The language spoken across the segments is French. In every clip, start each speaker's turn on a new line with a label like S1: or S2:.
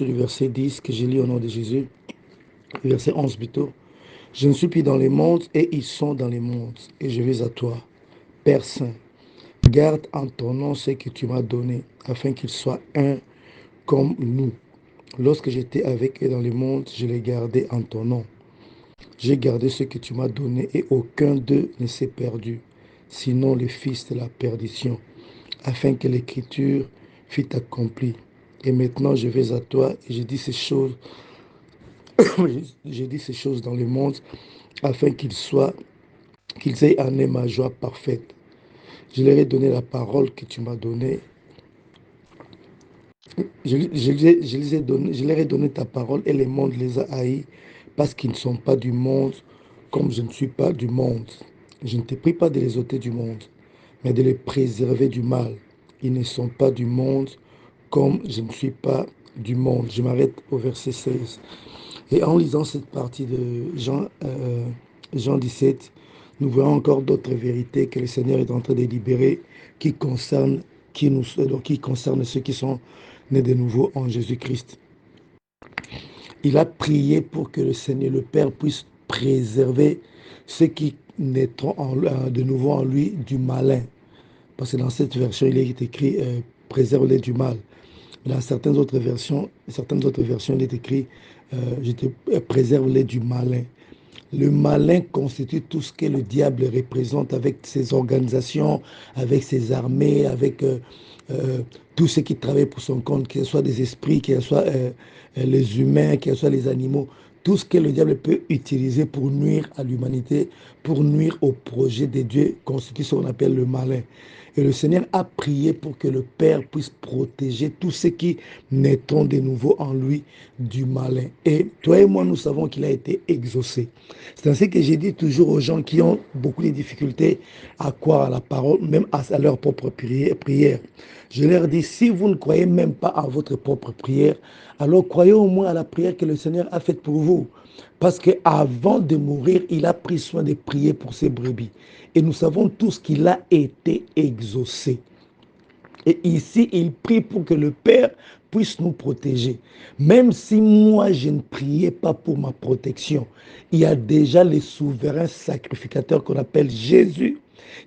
S1: partir du verset 10 que j'ai lu au nom de Jésus, verset 11 plutôt. Je ne suis plus dans les mondes et ils sont dans les mondes. Et je vais à toi, Père Saint. Garde en ton nom ce que tu m'as donné, afin qu'ils soient un comme nous. Lorsque j'étais avec eux dans le monde, je les gardais en ton nom. J'ai gardé ce que tu m'as donné et aucun d'eux ne s'est perdu, sinon le fils de la perdition, afin que l'écriture fût accomplie. Et maintenant je vais à toi et je dis ces choses, j'ai dit ces choses dans le monde, afin qu'ils aient en eux ma joie parfaite. Je leur ai donné la parole que tu m'as donnée. Je leur ai donné ta parole et le monde les a haïs parce qu'ils ne sont pas du monde comme je ne suis pas du monde. Je ne te prie pas de les ôter du monde, mais de les préserver du mal. Ils ne sont pas du monde comme je ne suis pas du monde. Je m'arrête au verset 16. Et en lisant cette partie de Jean 17, nous voyons encore d'autres vérités que le Seigneur est en train de libérer qui concernent, qui concernent ceux qui sont nés de nouveau en Jésus-Christ. Il a prié pour que le Seigneur, le Père, puisse préserver ceux qui naîtront de nouveau en lui du malin. Parce que dans cette version, il est écrit préserve-les du mal. Dans certaines autres versions, il est écrit je te préserve-les du malin. Le malin constitue tout ce que le diable représente avec ses organisations, avec ses armées, avec tous ceux qui travaillent pour son compte, que ce soit des esprits, que ce soit les humains, que ce soit les animaux. Tout ce que le diable peut utiliser pour nuire à l'humanité, pour nuire au projet de Dieu, constitue ce qu'on appelle le malin. Et le Seigneur a prié pour que le Père puisse protéger tous ceux qui naîtront de nouveau en lui du malin. Et toi et moi, nous savons qu'il a été exaucé. C'est ainsi que j'ai dit toujours aux gens qui ont beaucoup de difficultés à croire à la parole, même à leur propre prière. Je leur dis, si vous ne croyez même pas à votre propre prière, alors croyez au moins à la prière que le Seigneur a faite pour vous. Parce qu'avant de mourir, il a pris soin de prier pour ses brebis. Et nous savons tous qu'il a été exaucé. Et ici, il prie pour que le Père puisse nous protéger. Même si moi, je ne priais pas pour ma protection, il y a déjà les souverains sacrificateurs qu'on appelle Jésus,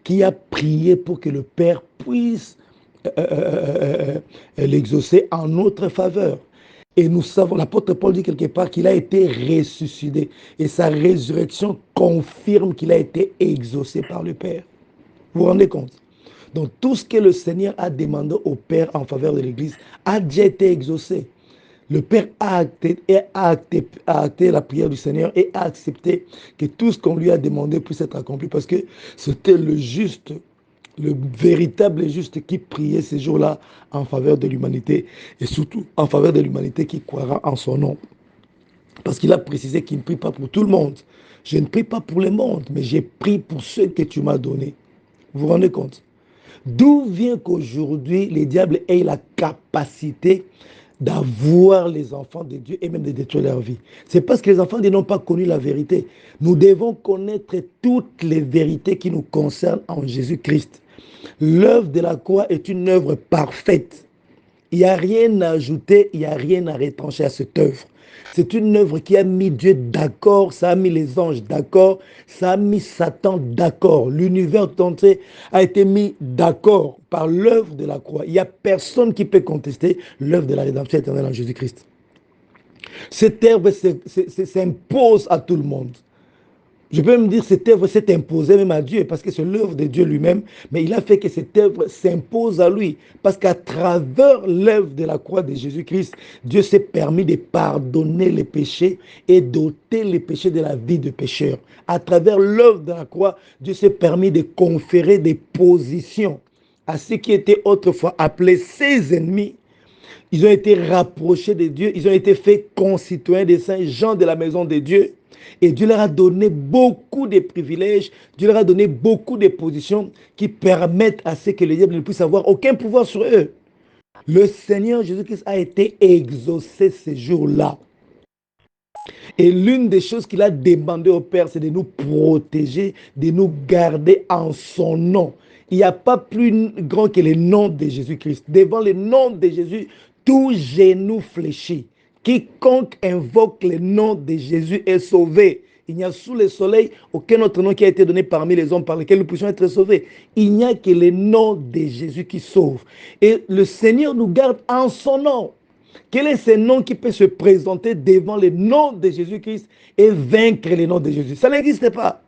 S1: qui a prié pour que le Père puisse l'exaucer en notre faveur. Et nous savons, l'apôtre Paul dit quelque part qu'il a été ressuscité. Et sa résurrection confirme qu'il a été exaucé par le Père. Vous vous rendez compte? Donc tout ce que le Seigneur a demandé au Père en faveur de l'Église a déjà été exaucé. Le Père a acté la prière du Seigneur et a accepté que tout ce qu'on lui a demandé puisse être accompli parce que c'était le juste, le véritable juste qui priait ces jours-là en faveur de l'humanité et surtout en faveur de l'humanité qui croira en son nom. Parce qu'il a précisé qu'il ne prie pas pour tout le monde. Je ne prie pas pour le monde, mais j'ai prié pour ceux que tu m'as donnés. Vous vous rendez compte? D'où vient qu'aujourd'hui, les diables aient la capacité d'avoir les enfants de Dieu et même de détruire leur vie? C'est parce que les enfants de Dieu n'ont pas connu la vérité. Nous devons connaître toutes les vérités qui nous concernent en Jésus-Christ. L'œuvre de la croix est une œuvre parfaite. Il n'y a rien à ajouter, il n'y a rien à retrancher à cette œuvre. C'est une œuvre qui a mis Dieu d'accord, ça a mis les anges d'accord, ça a mis Satan d'accord. L'univers entier a été mis d'accord par l'œuvre de la croix. Il n'y a personne qui peut contester l'œuvre de la rédemption éternelle en Jésus-Christ. Cette œuvre s'impose à tout le monde. Je peux même dire que cette œuvre s'est imposée même à Dieu parce que c'est l'œuvre de Dieu lui-même, mais il a fait que cette œuvre s'impose à lui parce qu'à travers l'œuvre de la croix de Jésus-Christ, Dieu s'est permis de pardonner les péchés et d'ôter les péchés de la vie de pécheur. À travers l'œuvre de la croix, Dieu s'est permis de conférer des positions à ceux qui étaient autrefois appelés ses ennemis. Ils ont été rapprochés de Dieu, ils ont été faits concitoyens des saints, gens de la maison de Dieu. Et Dieu leur a donné beaucoup de privilèges, Dieu leur a donné beaucoup de positions qui permettent à ce que les diables ne puissent avoir aucun pouvoir sur eux. Le Seigneur Jésus-Christ a été exaucé ces jours-là. Et l'une des choses qu'il a demandé au Père, c'est de nous protéger, de nous garder en son nom. Il n'y a pas plus grand que le nom de Jésus-Christ. Devant le nom de Jésus, tout genou fléchit. Quiconque invoque le nom de Jésus est sauvé. Il n'y a sous le soleil aucun autre nom qui a été donné parmi les hommes par lequel nous puissions être sauvés. Il n'y a que le nom de Jésus qui sauve. Et le Seigneur nous garde en son nom. Quel est ce nom qui peut se présenter devant le nom de Jésus-Christ et vaincre le nom de Jésus? Ça n'existe pas.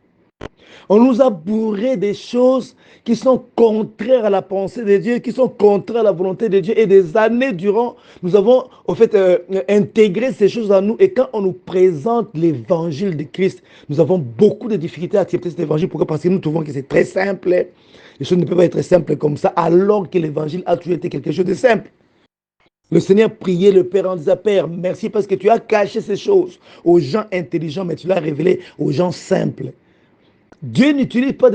S1: On nous a bourré des choses qui sont contraires à la pensée de Dieu, qui sont contraires à la volonté de Dieu. Et des années durant, nous avons en fait intégré ces choses en nous. Et quand on nous présente l'évangile de Christ, nous avons beaucoup de difficultés à accepter cet évangile. Pourquoi? Parce que nous trouvons que c'est très simple. Les choses ne peuvent pas être simples comme ça, alors que l'évangile a toujours été quelque chose de simple. Le Seigneur priait le Père en disant, Père, merci parce que tu as caché ces choses aux gens intelligents, mais tu l'as révélé aux gens simples. Dieu n'utilise pas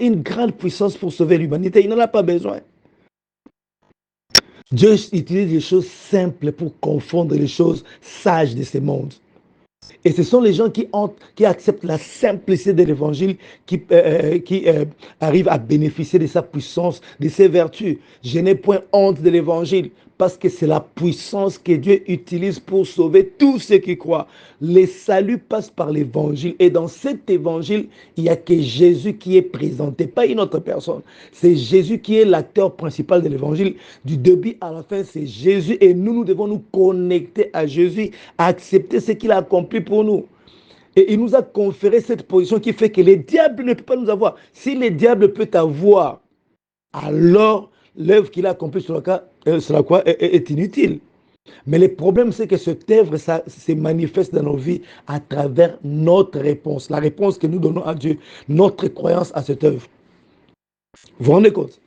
S1: une grande puissance pour sauver l'humanité. Il n'en a pas besoin. Dieu utilise des choses simples pour confondre les choses sages de ce monde. Et ce sont les gens qui acceptent la simplicité de l'évangile qui arrivent à bénéficier de sa puissance, de ses vertus. Je n'ai point honte de l'évangile parce que c'est la puissance que Dieu utilise pour sauver tous ceux qui croient. Le salut passe par l'évangile. Et dans cet évangile, il n'y a que Jésus qui est présenté, pas une autre personne. C'est Jésus qui est l'acteur principal de l'évangile. Du début à la fin, c'est Jésus. Et nous devons nous connecter à Jésus, accepter ce qu'il a accompli pour nous. Et il nous a conféré cette position qui fait que les diables ne peuvent pas nous avoir. Si les diables peuvent t'avoir, alors l'œuvre qu'il a accomplie sur la croix est inutile. Mais le problème, c'est que cette œuvre, ça se manifeste dans nos vies à travers notre réponse, la réponse que nous donnons à Dieu, notre croyance à cette œuvre. Vous vous rendez compte?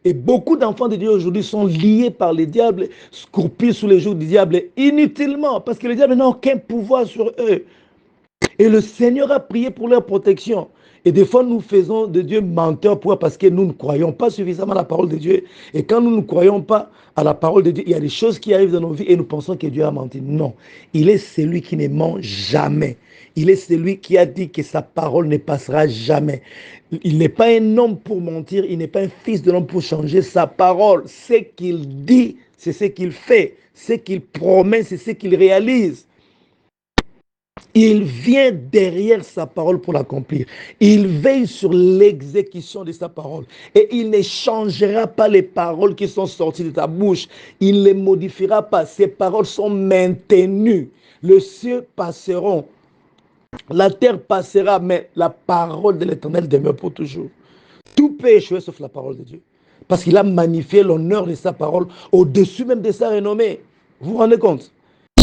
S1: Et beaucoup d'enfants de Dieu aujourd'hui sont liés par les diables, scourpés sous les jougs du diable inutilement, parce que le diable n'a aucun pouvoir sur eux. Et le Seigneur a prié pour leur protection. Et des fois, nous faisons de Dieu menteur parce que nous ne croyons pas suffisamment à la parole de Dieu. Et quand nous ne croyons pas à la parole de Dieu, il y a des choses qui arrivent dans nos vies et nous pensons que Dieu a menti. Non, il est celui qui ne ment jamais. Il est celui qui a dit que sa parole ne passera jamais. Il n'est pas un homme pour mentir, il n'est pas un fils de l'homme pour changer sa parole. Ce qu'il dit, c'est ce qu'il fait. Ce qu'il promet, c'est ce qu'il réalise. Il vient derrière sa parole pour l'accomplir. Il veille sur l'exécution de sa parole. Et il ne changera pas les paroles qui sont sorties de ta bouche. Il ne les modifiera pas. Ces paroles sont maintenues. Les cieux passeront. La terre passera, mais la parole de l'Éternel demeure pour toujours. Tout peut échouer sauf la parole de Dieu. Parce qu'il a magnifié l'honneur de sa parole au-dessus même de sa renommée. Vous vous rendez compte?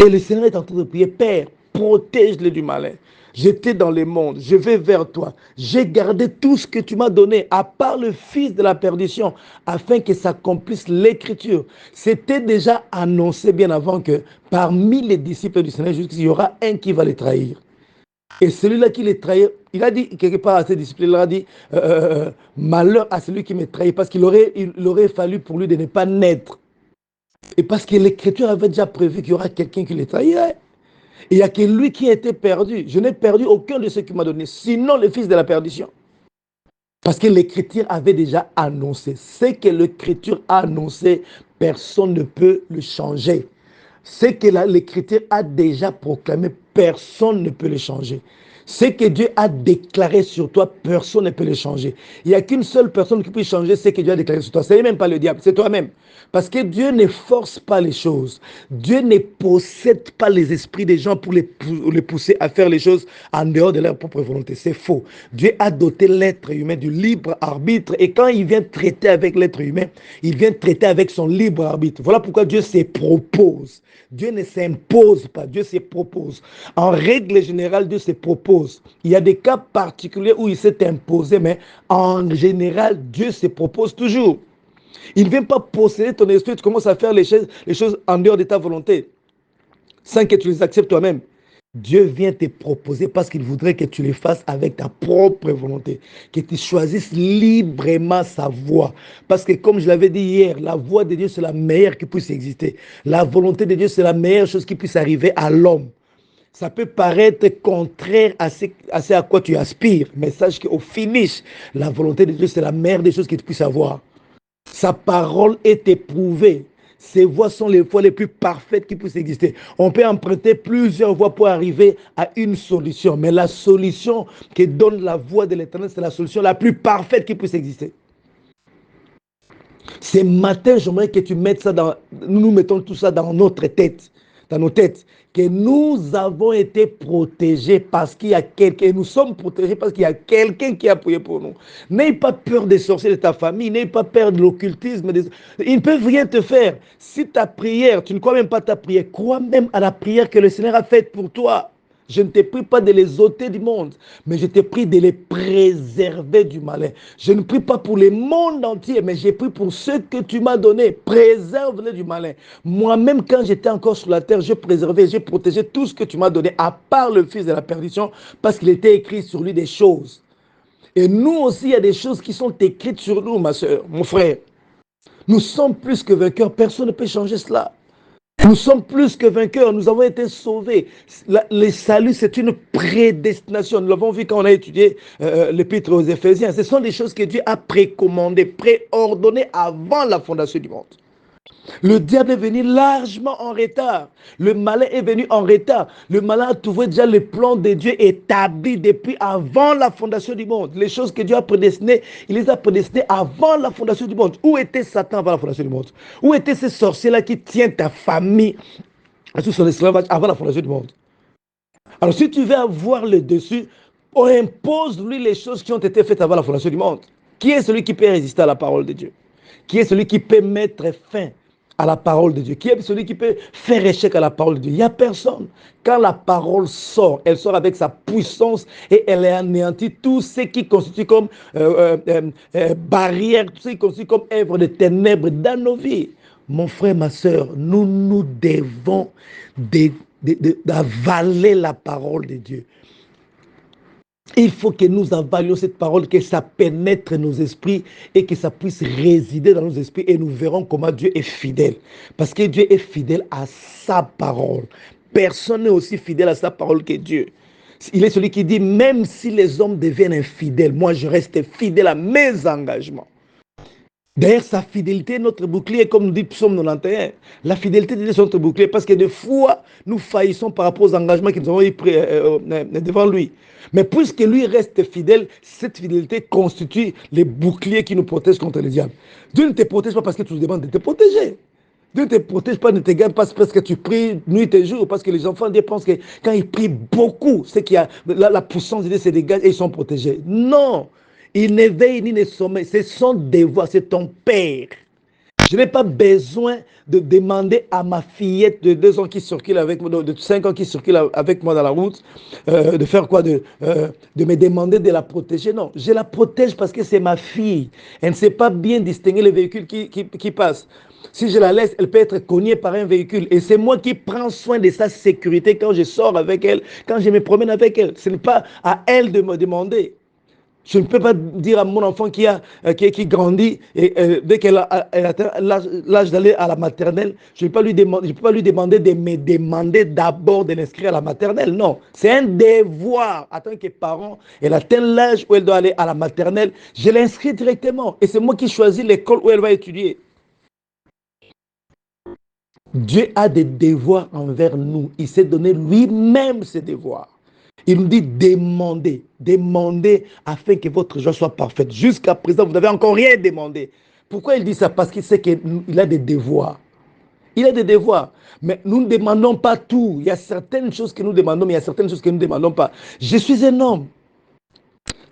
S1: Et le Seigneur est en train de prier, Père, protège-les du malin. J'étais dans le monde, je vais vers toi. J'ai gardé tout ce que tu m'as donné, à part le fils de la perdition, afin que s'accomplisse l'écriture. C'était déjà annoncé bien avant que parmi les disciples du Seigneur, il y aura un qui va les trahir. Et celui-là qui les trahit, il a dit quelque part à ses disciples, il a dit malheur à celui qui me trahit, parce qu'il aurait fallu pour lui de ne pas naître. Et parce que l'Écriture avait déjà prévu qu'il y aura quelqu'un qui les trahirait. Il n'y a que lui qui a été perdu. Je n'ai perdu aucun de ceux qui m'a donné, sinon le fils de la perdition. Parce que l'Écriture avait déjà annoncé. Ce que l'Écriture a annoncé, personne ne peut le changer. Ce que l'Écriture a déjà proclamé, personne ne peut le changer. Ce que Dieu a déclaré sur toi, personne ne peut le changer. Il n'y a qu'une seule personne qui peut changer ce que Dieu a déclaré sur toi. Ce n'est même pas le diable, c'est toi-même. Parce que Dieu ne force pas les choses. Dieu ne possède pas les esprits des gens pour les pousser à faire les choses en dehors de leur propre volonté. C'est faux. Dieu a doté l'être humain du libre arbitre. Et quand il vient traiter avec l'être humain, il vient traiter avec son libre arbitre. Voilà pourquoi Dieu se propose. Dieu ne s'impose pas, Dieu se propose. En règle générale, Dieu se propose. Il y a des cas particuliers où il s'est imposé, mais en général, Dieu se propose toujours. Il ne vient pas posséder ton esprit, tu commences à faire les choses en dehors de ta volonté, sans que tu les acceptes toi-même. Dieu vient te proposer parce qu'il voudrait que tu les fasses avec ta propre volonté, que tu choisisses librement sa voie. Parce que comme je l'avais dit hier, la voie de Dieu, c'est la meilleure qui puisse exister. La volonté de Dieu, c'est la meilleure chose qui puisse arriver à l'homme. Ça peut paraître contraire à ce à quoi tu aspires, mais sache qu'au finish, la volonté de Dieu, c'est la meilleure des choses que tu puisses avoir. Sa parole est éprouvée. Ces voies sont les voies les plus parfaites qui puissent exister. On peut emprunter plusieurs voies pour arriver à une solution. Mais la solution que donne la voie de l'Éternel, c'est la solution la plus parfaite qui puisse exister. Ce matin, j'aimerais que tu mettes ça dans... Nous mettons tout ça dans notre tête, dans nos têtes. Que nous avons été protégés parce qu'il y a quelqu'un, nous sommes protégés parce qu'il y a quelqu'un qui a prié pour nous. N'aie pas peur des sorciers de ta famille, n'aie pas peur de l'occultisme. Ils ne peuvent rien te faire. Si ta prière, tu ne crois même pas à ta prière, crois même à la prière que le Seigneur a faite pour toi. Je ne te prie pas de les ôter du monde, mais je te prie de les préserver du malin. Je ne prie pas pour le monde entier, mais je prie pour ceux que tu m'as donnés. Préserve-les du malin. Moi-même, quand j'étais encore sur la terre, j'ai préservé, j'ai protégé tout ce que tu m'as donné, à part le fils de la perdition, parce qu'il était écrit sur lui des choses. Et nous aussi, il y a des choses qui sont écrites sur nous, ma soeur, mon frère. Nous sommes plus que vainqueurs. Personne ne peut changer cela. Nous sommes plus que vainqueurs, nous avons été sauvés. Le salut, c'est une prédestination. Nous l'avons vu quand on a étudié l'épître aux Éphésiens. Ce sont des choses que Dieu a précommandées, préordonnées avant la fondation du monde. Le diable est venu largement en retard. Le malin est venu en retard. Le malin a trouvé déjà le plan de Dieu établi depuis avant la fondation du monde. Les choses que Dieu a prédestinées, il les a prédestinées avant la fondation du monde. Où était Satan avant la fondation du monde? Où étaient ces sorciers-là qui tiennent ta famille sous son esclavage avant la fondation du monde? Alors si tu veux avoir le dessus, on impose lui les choses qui ont été faites avant la fondation du monde. Qui est celui qui peut résister à la parole de Dieu? Qui est celui qui peut mettre fin à la parole de Dieu? Qui est celui qui peut faire échec à la parole de Dieu? Il n'y a personne. Quand la parole sort, elle sort avec sa puissance et elle anéantit tout ce qui constitue comme barrière, tout ce qui constitue comme œuvre de ténèbres dans nos vies. Mon frère, ma soeur, nous devons d'avaler la parole de Dieu. Il faut que nous avalions cette parole, que ça pénètre nos esprits et que ça puisse résider dans nos esprits et nous verrons comment Dieu est fidèle. Parce que Dieu est fidèle à sa parole. Personne n'est aussi fidèle à sa parole que Dieu. Il est celui qui dit, même si les hommes deviennent infidèles, moi je reste fidèle à mes engagements. D'ailleurs, sa fidélité est notre bouclier, comme nous dit Psaume 91. La fidélité de Dieu est notre bouclier, parce que des fois, nous faillissons par rapport aux engagements que nous avons pris devant lui. Mais puisque lui reste fidèle, cette fidélité constitue les boucliers qui nous protègent contre le diable. Dieu ne te protège pas parce que tu te demandes de te protéger. Dieu ne te protège pas, ne te garde pas parce que tu pries nuit et jour, parce que les enfants de Dieu pensent que quand ils prient beaucoup, c'est qu'il y a la puissance de Dieu se dégage et ils sont protégés. Non! Il ne veille ni ne sommeille. C'est son devoir, c'est ton père. Je n'ai pas besoin de demander à ma fillette de 2 ans qui circule avec moi, de 5 ans qui circule avec moi dans la route, de faire quoi, de me demander de la protéger. Non, je la protège parce que c'est ma fille. Elle ne sait pas bien distinguer les véhicules qui passent. Si je la laisse, elle peut être cognée par un véhicule. Et c'est moi qui prends soin de sa sécurité quand je sors avec elle, quand je me promène avec elle. Ce n'est pas à elle de me demander. Je ne peux pas dire à mon enfant qui grandit et dès qu'elle atteint l'âge d'aller à la maternelle, je ne peux pas lui demander de me demander d'abord de l'inscrire à la maternelle. Non, c'est un devoir. En tant que parent, elle atteint l'âge où elle doit aller à la maternelle, je l'inscris directement. Et c'est moi qui choisis l'école où elle va étudier. Dieu a des devoirs envers nous. Il s'est donné lui-même ses devoirs. Il nous dit demandez, demandez afin que votre joie soit parfaite. Jusqu'à présent, vous n'avez encore rien demandé. Pourquoi il dit ça? Parce qu'il sait qu'il a des devoirs. Il a des devoirs. Mais nous ne demandons pas tout. Il y a certaines choses que nous demandons, mais il y a certaines choses que nous ne demandons pas. Je suis un homme.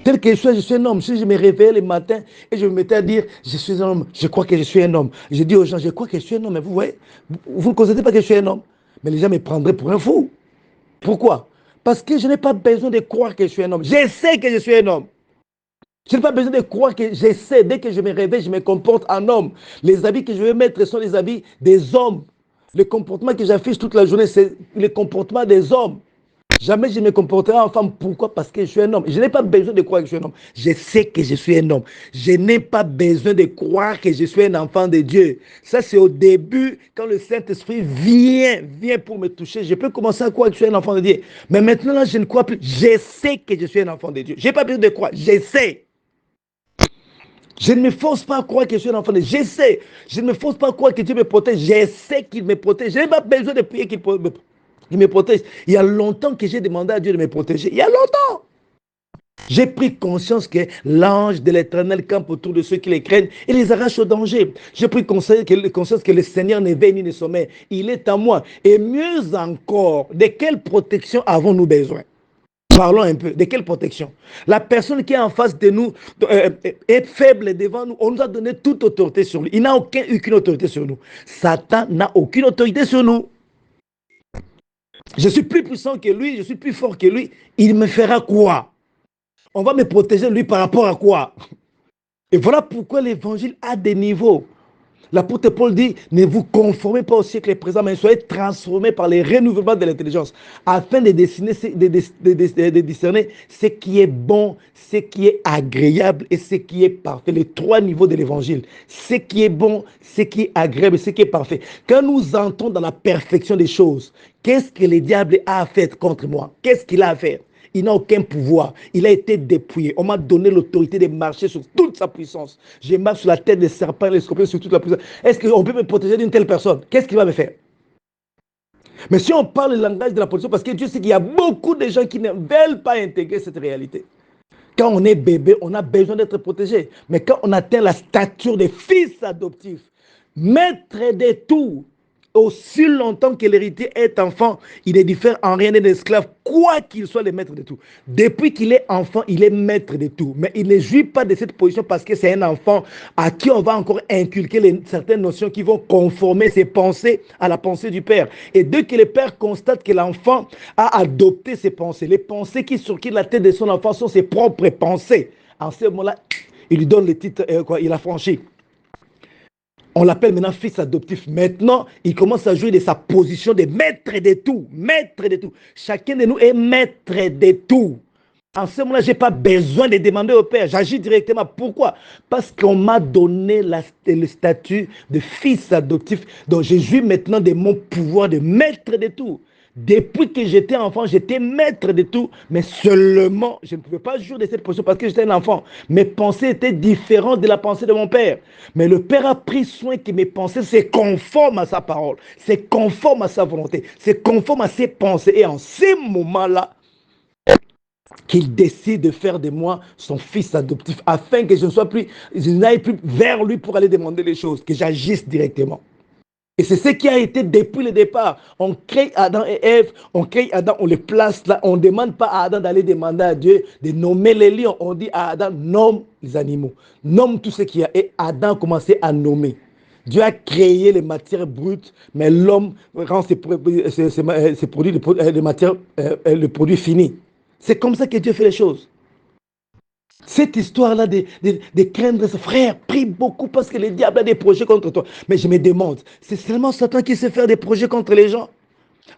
S1: Tel que je suis un homme. Si je me réveillais le matin et je me mettais à dire, je suis un homme, je crois que je suis un homme. Je dis aux gens, je crois que je suis un homme. Mais vous voyez, vous ne constatez pas que je suis un homme. Mais les gens me prendraient pour un fou. Pourquoi? Parce que je n'ai pas besoin de croire que je suis un homme. Je sais que je suis un homme. Je n'ai pas besoin de croire que je sais. Dès que je me réveille, je me comporte en homme. Les habits que je vais mettre sont les habits des hommes. Le comportement que j'affiche toute la journée, c'est le comportement des hommes. Jamais je me comporterai en femme. Pourquoi? Parce que je suis un homme. Je n'ai pas besoin de croire que je suis un homme. Je sais que je suis un homme. Je n'ai pas besoin de croire que je suis un enfant de Dieu. Ça, c'est au début, quand le Saint-Esprit vient pour me toucher. Je peux commencer à croire que je suis un enfant de Dieu. Mais maintenant, là, je ne crois plus. Je sais que je suis un enfant de Dieu. Je n'ai pas besoin de croire. Je sais. Je ne me force pas à croire que je suis un enfant de Dieu. J'essaie. Je ne me force pas à croire que Dieu me protège. J'essaie qu'il me protège. Je n'ai pas besoin de prier qu'il me protège. Il y a longtemps que j'ai demandé à Dieu de me protéger. Il y a longtemps. J'ai pris conscience que l'ange de l'Éternel campe autour de ceux qui les craignent et les arrache au danger. J'ai pris conscience que le Seigneur ne veille ni ne sommeille. Il est à moi. Et mieux encore, de quelle protection avons-nous besoin? Parlons un peu. De quelle protection? La personne qui est en face de nous est faible devant nous. On nous a donné toute autorité sur lui. Il n'a aucune autorité sur nous. Satan n'a aucune autorité sur nous. Je suis plus puissant que lui, je suis plus fort que lui. Il me fera quoi? On va me protéger lui par rapport à quoi? Et voilà pourquoi l'évangile a des niveaux. L'apôtre Paul dit, ne vous conformez pas au siècle présent, mais soyez transformés par les renouvellements de l'intelligence, afin de discerner ce qui est bon, ce qui est agréable et ce qui est parfait. Les trois niveaux de l'évangile. Ce qui est bon, ce qui est agréable et ce qui est parfait. Quand nous entrons dans la perfection des choses, qu'est-ce que le diable a à faire contre moi? Qu'est-ce qu'il a à faire? Il n'a aucun pouvoir. Il a été dépouillé. On m'a donné l'autorité de marcher sur toute sa puissance. Je marche sur la tête des serpents et des scorpions sur toute la puissance. Est-ce qu'on peut me protéger d'une telle personne? Qu'est-ce qu'il va me faire? Mais si on parle le langage de la protection, parce que Dieu sait qu'il y a beaucoup de gens qui ne veulent pas intégrer cette réalité. Quand on est bébé, on a besoin d'être protégé. Mais quand on atteint la stature des fils adoptifs, maître de tout, aussi longtemps que l'héritier est enfant, il ne diffère en rien d'un esclave, quoi qu'il soit le maître de tout. Depuis qu'il est enfant, il est maître de tout. Mais il ne jouit pas de cette position parce que c'est un enfant à qui on va encore inculquer certaines notions qui vont conformer ses pensées à la pensée du père. Et dès que le père constate que l'enfant a adopté ses pensées, les pensées qui surquillent la tête de son enfant sont ses propres pensées. En ce moment-là, il lui donne le titre, il a franchi. On l'appelle maintenant fils adoptif. Maintenant, il commence à jouer de sa position de maître de tout. Maître de tout. Chacun de nous est maître de tout. En ce moment-là, je n'ai pas besoin de demander au Père. J'agis directement. Pourquoi? Parce qu'on m'a donné le statut de fils adoptif. Donc, je jouis maintenant de mon pouvoir de maître de tout. Depuis que j'étais enfant, j'étais maître de tout, mais seulement, je ne pouvais pas jouir de cette position parce que j'étais un enfant. Mes pensées étaient différentes de la pensée de mon père. Mais le père a pris soin que mes pensées soient conformes à sa parole, c'est conforme à sa volonté, c'est conforme à ses pensées. Et en ces moments-là, qu'il décide de faire de moi son fils adoptif, afin que je n'aille plus vers lui pour aller demander les choses, que j'agisse directement. Et c'est ce qui a été depuis le départ. On crée Adam et Ève, on crée Adam, on les place là. On ne demande pas à Adam d'aller demander à Dieu de nommer les lions. On dit à Adam, nomme les animaux, nomme tout ce qu'il y a. Et Adam a commencé à nommer. Dieu a créé les matières brutes, mais l'homme rend ses produits, les matières, le produit fini. C'est comme ça que Dieu fait les choses. Cette histoire-là de craindre ce frère, prie beaucoup parce que le diable a des projets contre toi. Mais je me demande, c'est seulement Satan qui sait faire des projets contre les gens.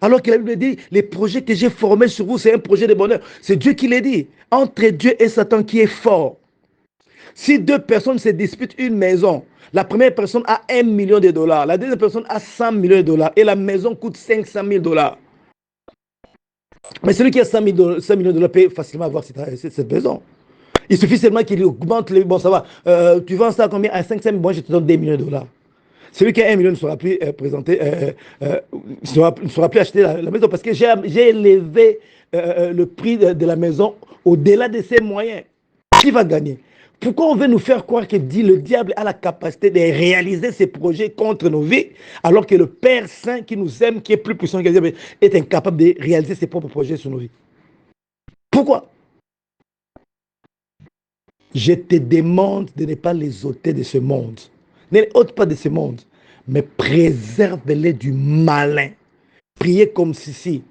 S1: Alors que la Bible dit, les projets que j'ai formés sur vous, c'est un projet de bonheur. C'est Dieu qui l'a dit. Entre Dieu et Satan qui est fort. Si deux personnes se disputent une maison, la première personne a 1 million de dollars, la deuxième personne a 100 millions de dollars et la maison coûte 500 000 dollars. Mais celui qui a 100 millions de dollars peut facilement avoir cette maison. Il suffit seulement qu'il augmente les... Bon, ça va. Tu vends ça à combien? À 500 000. Moi, je te donne 2 millions de dollars. Celui qui a 1 million ne sera plus présenté, ne sera plus acheté la maison parce que j'ai élevé le prix de la maison au-delà de ses moyens. Qui va gagner? Pourquoi on veut nous faire croire que le diable a la capacité de réaliser ses projets contre nos vies, alors que le Père Saint qui nous aime, qui est plus puissant que le diable, est incapable de réaliser ses propres projets sur nos vies? Pourquoi? Je te demande de ne pas les ôter de ce monde. Ne les ôte pas de ce monde, mais préserve-les du malin. Priez comme ceci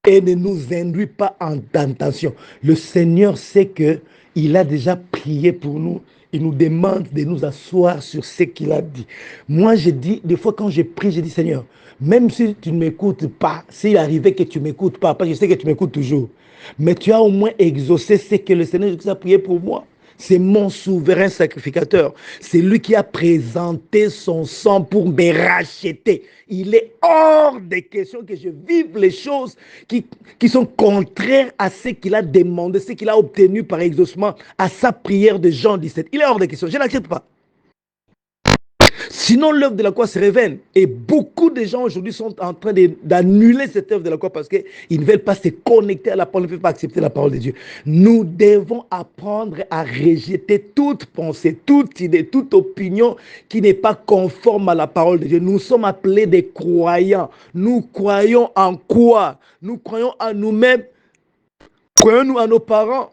S1: et ne nous induis pas en tentation. Le Seigneur sait qu'il a déjà prié pour nous. Il nous demande de nous asseoir sur ce qu'il a dit. Moi, je dis, des fois quand je prie, je dis, Seigneur, même si tu ne m'écoutes pas, s'il arrivait que tu ne m'écoutes pas, parce que je sais que tu m'écoutes toujours, mais tu as au moins exaucé ce que le Seigneur a prié pour moi. C'est mon souverain sacrificateur. C'est lui qui a présenté son sang pour me racheter. Il est hors des questions que je vive les choses qui sont contraires à ce qu'il a demandé, ce qu'il a obtenu par exaucement à sa prière de Jean 17. Il est hors des questions. Je n'accepte pas. Sinon, l'œuvre de la croix se révèle. Et beaucoup de gens aujourd'hui sont en train d'annuler cette œuvre de la croix parce qu'ils ne veulent pas se connecter à la parole, ils ne veulent pas accepter la parole de Dieu. Nous devons apprendre à rejeter toute pensée, toute idée, toute opinion qui n'est pas conforme à la parole de Dieu. Nous sommes appelés des croyants. Nous croyons en quoi? Nous croyons en nous-mêmes. Croyons-nous en nos parents?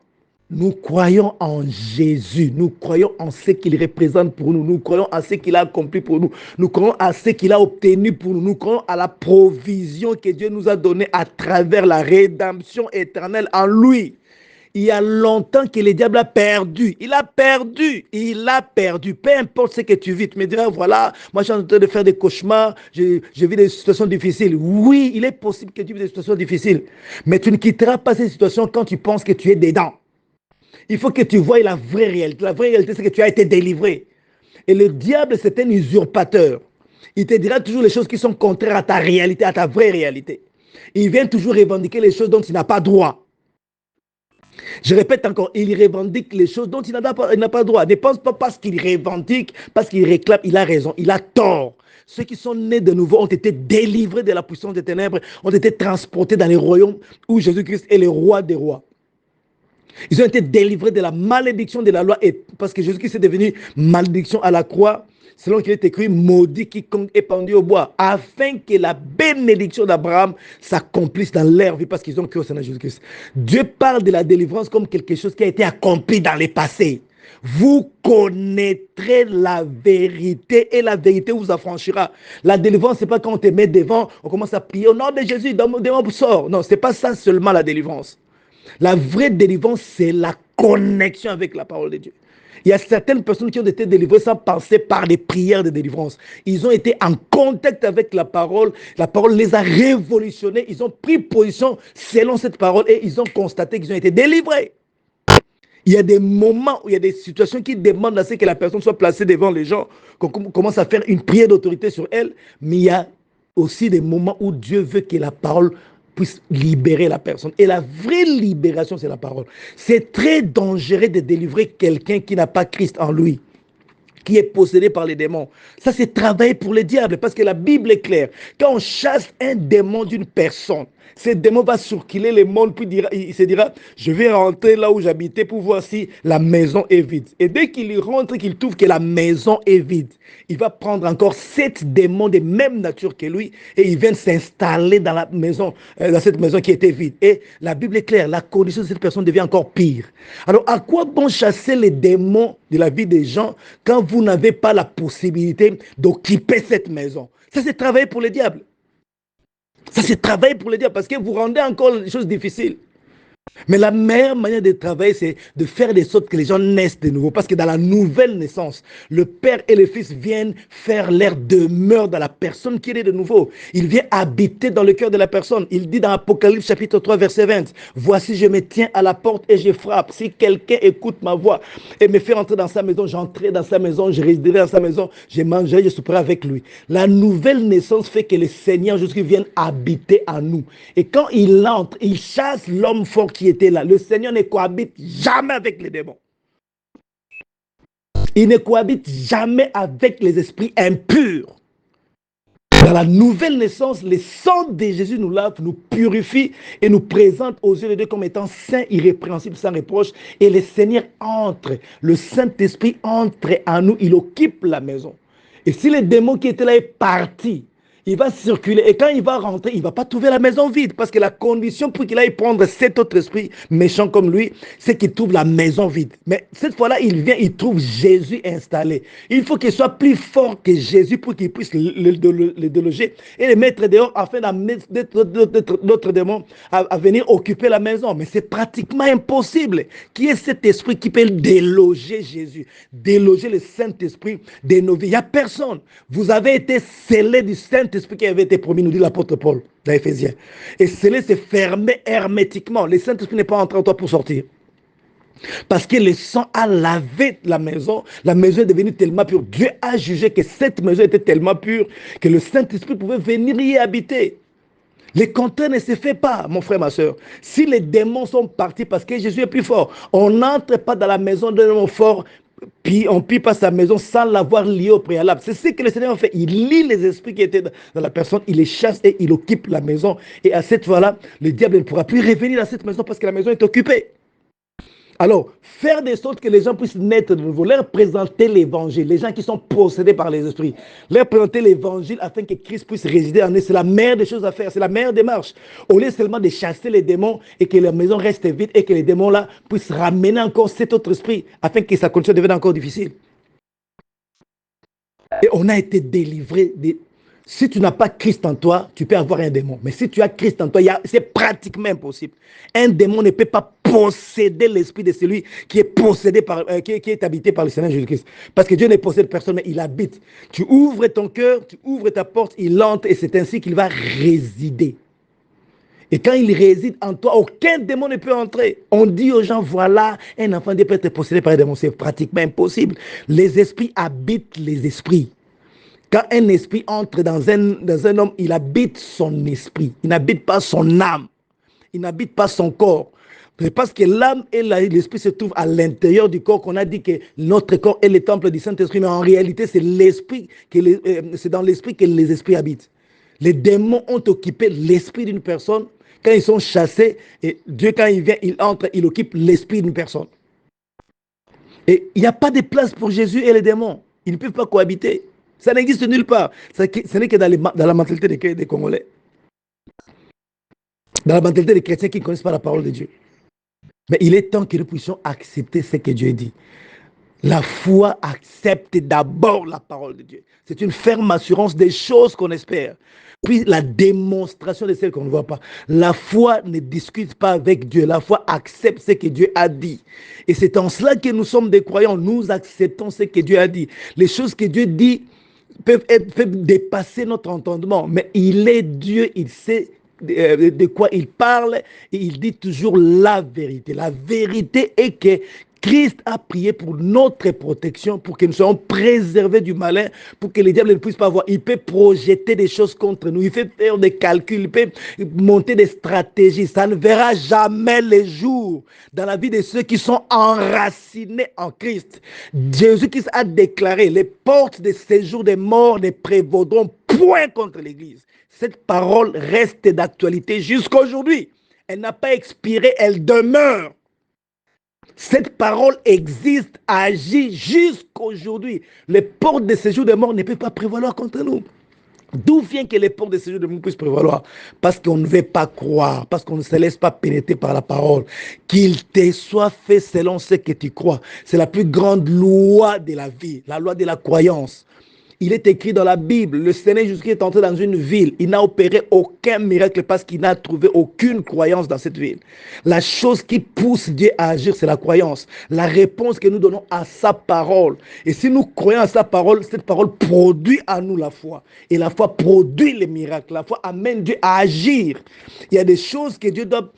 S1: Nous croyons en Jésus, nous croyons en ce qu'il représente pour nous, nous croyons en ce qu'il a accompli pour nous, nous croyons à ce qu'il a obtenu pour nous, nous croyons à la provision que Dieu nous a donnée à travers la rédemption éternelle en lui. Il y a longtemps que le diable a perdu. Il a perdu. Il a perdu. Peu importe ce que tu vis. Tu me diras, voilà, moi je suis en train de faire des cauchemars. Je vis des situations difficiles. Oui, il est possible que tu vives des situations difficiles. Mais tu ne quitteras pas ces situations quand tu penses que tu es dedans. Il faut que tu voies la vraie réalité. La vraie réalité, c'est que tu as été délivré. Et le diable, c'est un usurpateur. Il te dira toujours les choses qui sont contraires à ta réalité, à ta vraie réalité. Il vient toujours revendiquer les choses dont il n'a pas droit. Je répète encore, il revendique les choses dont il n'a pas droit. Ne pense pas parce qu'il revendique, parce qu'il réclame, il a raison, il a tort. Ceux qui sont nés de nouveau ont été délivrés de la puissance des ténèbres, ont été transportés dans les royaumes où Jésus-Christ est le roi des rois. Ils ont été délivrés de la malédiction de la loi et parce que Jésus-Christ est devenu malédiction à la croix, selon qu'il est écrit, maudit quiconque est pendu au bois, afin que la bénédiction d'Abraham s'accomplisse dans leur vie parce qu'ils ont cru au Seigneur Jésus-Christ. Dieu parle de la délivrance comme quelque chose qui a été accompli dans le passé. Vous connaîtrez la vérité et la vérité vous affranchira. La délivrance, ce n'est pas quand on te met devant, on commence à prier au nom de Jésus, donne-moi sort. Non, ce n'est pas ça seulement la délivrance. La vraie délivrance, c'est la connexion avec la parole de Dieu. Il y a certaines personnes qui ont été délivrées sans passer par des prières de délivrance. Ils ont été en contact avec la parole les a révolutionnés, ils ont pris position selon cette parole et ils ont constaté qu'ils ont été délivrés. Il y a des moments où il y a des situations qui demandent à ce que la personne soit placée devant les gens, qu'on commence à faire une prière d'autorité sur elle, mais il y a aussi des moments où Dieu veut que la parole puisse libérer la personne. Et la vraie libération, c'est la parole. C'est très dangereux de délivrer quelqu'un qui n'a pas Christ en lui, qui est possédé par les démons. Ça, c'est travailler pour le diable, parce que la Bible est claire. Quand on chasse un démon d'une personne, ce démon va circuler le monde, puis il se dira, je vais rentrer là où j'habitais pour voir si la maison est vide. Et dès qu'il y rentre, qu'il trouve que la maison est vide, il va prendre encore 7 démons de même nature que lui, et ils viennent s'installer dans la maison, dans cette maison qui était vide. Et la Bible est claire, la condition de cette personne devient encore pire. Alors, à quoi bon chasser les démons de la vie des gens quand vous n'avez pas la possibilité d'occuper cette maison? Ça, c'est travailler pour le diable. Ça, c'est travailler pour le diable parce que vous rendez encore les choses difficiles. Mais la meilleure manière de travailler, c'est de faire de sorte que les gens naissent de nouveau. Parce que dans la nouvelle naissance, le Père et le Fils viennent faire leur demeure dans la personne qui est de nouveau. Il vient habiter dans le cœur de la personne. Il dit dans Apocalypse chapitre 3, verset 20, « Voici, je me tiens à la porte et je frappe. Si quelqu'un écoute ma voix et me fait entrer dans sa maison, j'entrerai dans sa maison, je résiderai dans sa maison, je mangerai, je souperai avec lui. » La nouvelle naissance fait que le Seigneur Jésus vienne habiter en nous. Et quand il entre, il chasse l'homme fort qui était là. Le Seigneur ne cohabite jamais avec les démons. Il ne cohabite jamais avec les esprits impurs. Dans la nouvelle naissance, le sang de Jésus nous lave, nous purifie et nous présente aux yeux de Dieu comme étant saints, irrépréhensibles, sans reproche. Et le Seigneur entre, le Saint-Esprit entre en nous, il occupe la maison. Et si le démon qui était là est parti, il va circuler. Et quand il va rentrer, il ne va pas trouver la maison vide. Parce que la condition pour qu'il aille prendre cet autre esprit méchant comme lui, c'est qu'il trouve la maison vide. Mais cette fois-là, il vient, il trouve Jésus installé. Il faut qu'il soit plus fort que Jésus pour qu'il puisse le déloger et le mettre dehors afin d'amener d'autres démons à venir occuper la maison. Mais c'est pratiquement impossible. Qui est cet esprit qui peut déloger Jésus, déloger le Saint-Esprit de nos vies? Il n'y a personne. Vous avez été scellés du Saint-Esprit qui avait été promis, nous dit l'apôtre Paul dans Éphésiens. Et scellé, c'est fermé hermétiquement. Le Saint-Esprit n'est pas entré en toi pour sortir. Parce que le sang a lavé la maison est devenue tellement pure. Dieu a jugé que cette maison était tellement pure que le Saint-Esprit pouvait venir y habiter. Le contraire ne se fait pas, mon frère, ma soeur. Si les démons sont partis parce que Jésus est plus fort, on n'entre pas dans la maison d'un homme fort, puis on ne pille pas sa maison sans l'avoir lié au préalable. C'est ce que le Seigneur fait. Il lie les esprits qui étaient dans la personne, il les chasse et il occupe la maison. Et à cette fois-là, le diable ne pourra plus revenir dans cette maison parce que la maison est occupée. Alors, faire de sorte que les gens puissent naître de nouveau, leur présenter l'évangile, les gens qui sont possédés par les esprits, leur présenter l'évangile afin que Christ puisse résider en eux, c'est la meilleure des choses à faire, c'est la meilleure démarche. Au lieu seulement de chasser les démons et que la maison reste vide et que les démons-là puissent ramener encore cet autre esprit afin que sa condition devienne encore difficile. Et on a été délivré de... Si tu n'as pas Christ en toi, tu peux avoir un démon. Mais si tu as Christ en toi, c'est pratiquement impossible. Un démon ne peut pas posséder l'esprit de celui qui est possédé par, qui est habité par le Seigneur Jésus-Christ. Parce que Dieu ne possède personne, mais il habite. Tu ouvres ton cœur, tu ouvres ta porte, il entre et c'est ainsi qu'il va résider. Et quand il réside en toi, aucun démon ne peut entrer. On dit aux gens, voilà, un enfant peut être possédé par un démon. C'est pratiquement impossible. Les esprits habitent les esprits. Quand un esprit entre dans un homme, il habite son esprit. Il n'habite pas son âme. Il n'habite pas son corps. C'est parce que l'âme et l'esprit se trouvent à l'intérieur du corps qu'on a dit que notre corps est le temple du Saint-Esprit. Mais en réalité, c'est l'esprit, c'est dans l'esprit que les esprits habitent. Les démons ont occupé l'esprit d'une personne. Quand ils sont chassés, et Dieu, quand il vient, il entre, il occupe l'esprit d'une personne. Et il n'y a pas de place pour Jésus et les démons. Ils ne peuvent pas cohabiter. Ça n'existe nulle part. Ce n'est que dans la mentalité des Congolais. Dans la mentalité des chrétiens qui ne connaissent pas la parole de Dieu. Mais il est temps que nous puissions accepter ce que Dieu dit. La foi accepte d'abord la parole de Dieu. C'est une ferme assurance des choses qu'on espère. Puis la démonstration de celles qu'on ne voit pas. La foi ne discute pas avec Dieu. La foi accepte ce que Dieu a dit. Et c'est en cela que nous sommes des croyants. Nous acceptons ce que Dieu a dit. Les choses que Dieu dit peuvent dépasser notre entendement. Mais il est Dieu, il sait de quoi il parle et il dit toujours la vérité. La vérité est que Christ a prié pour notre protection, pour que nous soyons préservés du malin, pour que les diables ne puissent pas voir. Il peut projeter des choses contre nous, il peut faire des calculs, il peut monter des stratégies. Ça ne verra jamais les jours dans la vie de ceux qui sont enracinés en Christ. Jésus-Christ a déclaré, les portes de séjour des morts ne prévaudront point contre l'Église. Cette parole reste d'actualité jusqu'à aujourd'hui. Elle n'a pas expiré, elle demeure. Cette parole existe, agit jusqu'aujourd'hui. Les portes de séjour des morts ne peuvent pas prévaloir contre nous. D'où vient que les portes de séjour des morts puissent prévaloir? Parce qu'on ne veut pas croire, parce qu'on ne se laisse pas pénétrer par la parole. Qu'il te soit fait selon ce que tu crois. C'est la plus grande loi de la vie, la loi de la croyance. Il est écrit dans la Bible, le Seigneur Jésus-Christ est entré dans une ville. Il n'a opéré aucun miracle parce qu'il n'a trouvé aucune croyance dans cette ville. La chose qui pousse Dieu à agir, c'est la croyance. La réponse que nous donnons à sa parole. Et si nous croyons à sa parole, cette parole produit à nous la foi. Et la foi produit les miracles. La foi amène Dieu à agir. Il y a des choses que Dieu doit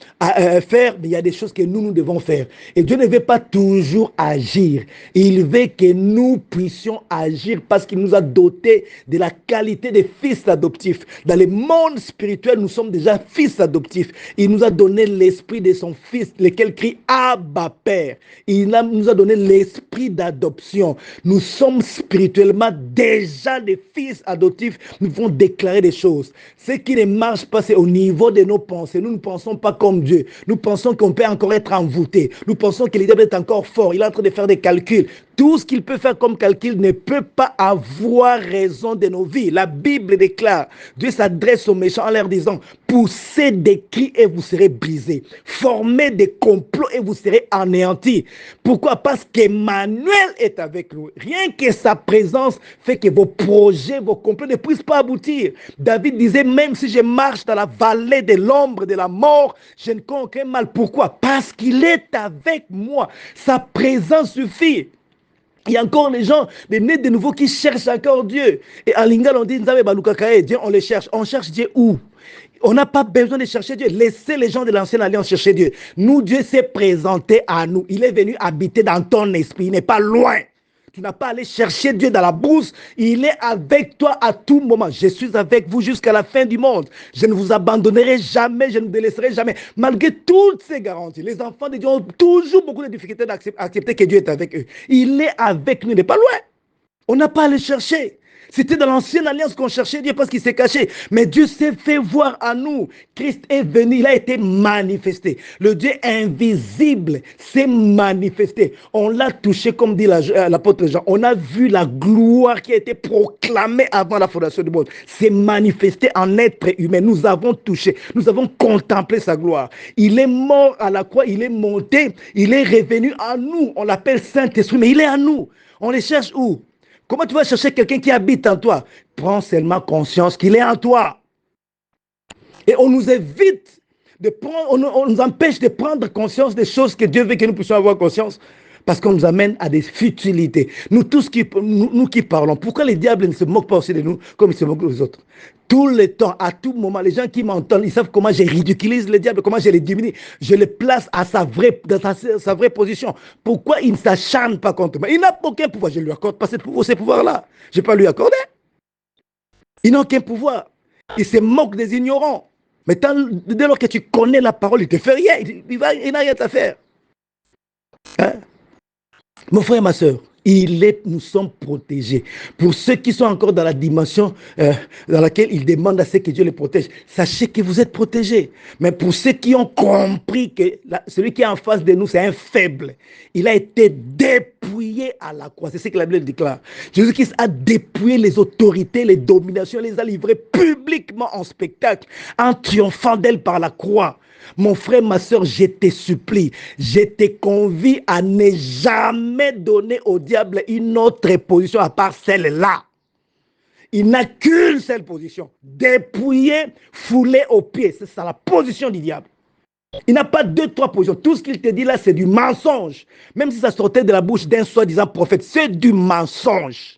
S1: faire, mais il y a des choses que nous devons faire. Et Dieu ne veut pas toujours agir. Il veut que nous puissions agir parce qu'il nous a dotés de la qualité des fils adoptifs. Dans le monde spirituel, nous sommes déjà fils adoptifs. Il nous a donné l'esprit de son fils, lequel crie Abba Père. Il nous a donné l'esprit d'adoption. Nous sommes spirituellement déjà des fils adoptifs. Nous devons déclarer des choses. Ce qui ne marche pas, c'est au niveau de nos pensées. Nous ne pensons pas comme Dieu. Nous pensons qu'on peut encore être envoûté. Nous pensons que le diable est encore fort. Il est en train de faire des calculs. Tout ce qu'il peut faire comme calcul ne peut pas avoir raison de nos vies. La Bible déclare, Dieu s'adresse aux méchants en leur disant, poussez des cris et vous serez brisés. Formez des complots et vous serez anéantis. Pourquoi? Parce qu'Emmanuel est avec nous. Rien que sa présence fait que vos projets, vos complots ne puissent pas aboutir. David disait, même si je marche dans la vallée de l'ombre de la mort, je ne crains aucun mal. Pourquoi? Parce qu'il est avec moi. Sa présence suffit. Il y a encore les gens, les nés de nouveau qui cherchent encore Dieu. Et en lingala, on dit, Dieu, on les cherche. On cherche Dieu où? On n'a pas besoin de chercher Dieu. Laissez les gens de l'ancienne alliance chercher Dieu. Nous, Dieu s'est présenté à nous. Il est venu habiter dans ton esprit. Il n'est pas loin. Tu n'as pas à aller chercher Dieu dans la brousse. Il est avec toi à tout moment. Je suis avec vous jusqu'à la fin du monde. Je ne vous abandonnerai jamais. Je ne vous délaisserai jamais. Malgré toutes ces garanties, les enfants de Dieu ont toujours beaucoup de difficultés d'accepter que Dieu est avec eux. Il est avec nous. Il n'est pas loin. On n'a pas à le chercher. C'était dans l'ancienne alliance qu'on cherchait Dieu parce qu'il s'est caché. Mais Dieu s'est fait voir à nous. Christ est venu, il a été manifesté. Le Dieu invisible s'est manifesté. On l'a touché, comme dit l'apôtre Jean. On a vu la gloire qui a été proclamée avant la fondation du monde. C'est manifesté en être humain. Nous avons touché, nous avons contemplé sa gloire. Il est mort à la croix, il est monté, il est revenu à nous. On l'appelle Saint-Esprit, mais il est à nous. On les cherche où? Comment tu vas chercher quelqu'un qui habite en toi? Prends seulement conscience qu'il est en toi. Et on nous évite de prendre, on nous empêche de prendre conscience des choses que Dieu veut que nous puissions avoir conscience. Parce qu'on nous amène à des futilités. Nous tous nous qui parlons, pourquoi les diables ne se moquent pas aussi de nous comme ils se moquent des autres? Tout le temps, à tout moment, les gens qui m'entendent, ils savent comment je ridiculise le diable, comment je les diminue. Je les place à sa vraie position. Pourquoi il ne s'acharne pas contre moi? Il n'a aucun pouvoir. Je ne lui accorde pas ces pouvoirs-là. Je ne vais pas lui accorder. Il n'a aucun pouvoir. Il se moque des ignorants. Mais dès lors que tu connais la parole, il ne te fait rien. Il n'a rien à faire. Hein? Mon frère et ma soeur, nous sommes protégés. Pour ceux qui sont encore dans la dimension dans laquelle ils demandent à ce que Dieu les protège, sachez que vous êtes protégés. Mais pour ceux qui ont compris que celui qui est en face de nous, c'est un faible, il a été dépouillé à la croix. C'est ce que la Bible déclare. Jésus-Christ a dépouillé les autorités, les dominations, les a livrées publiquement en spectacle, en triomphant d'elles par la croix. Mon frère, ma soeur, je te supplie, je te convie à ne jamais donner au diable une autre position à part celle-là. Il n'a qu'une seule position, dépouiller, fouler aux pieds. C'est ça la position du diable. Il n'a pas deux, trois positions. Tout ce qu'il te dit là, c'est du mensonge. Même si ça sortait de la bouche d'un soi-disant prophète, c'est du mensonge.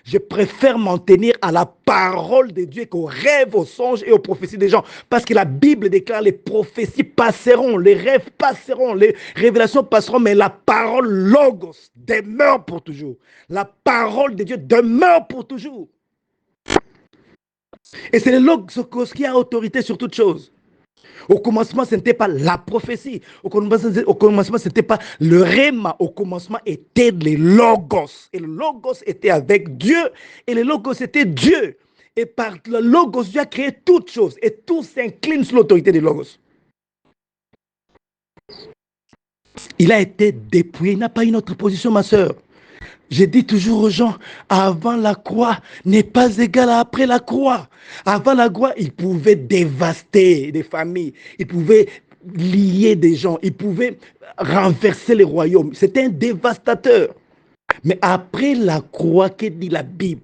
S1: Je préfère m'en tenir à la parole de Dieu qu'aux rêves, aux songes et aux prophéties des gens. Parce que la Bible déclare les prophéties passeront, les rêves passeront, les révélations passeront, mais la parole logos demeure pour toujours. La parole de Dieu demeure pour toujours. Et c'est le logos qui a autorité sur toute chose. Au commencement, ce n'était pas la prophétie. Au commencement, ce n'était pas le réma. Au commencement, était les logos. Et le logos était avec Dieu. Et le logos était Dieu. Et par le logos, Dieu a créé toutes choses. Et tout s'incline sous l'autorité du logos. Il a été dépouillé. Il n'a pas une autre position, ma soeur. Je dis toujours aux gens, avant la croix n'est pas égal à après la croix. Avant la croix, il pouvait dévaster des familles, il pouvait lier des gens, il pouvait renverser les royaumes. C'était un dévastateur. Mais après la croix, que dit la Bible?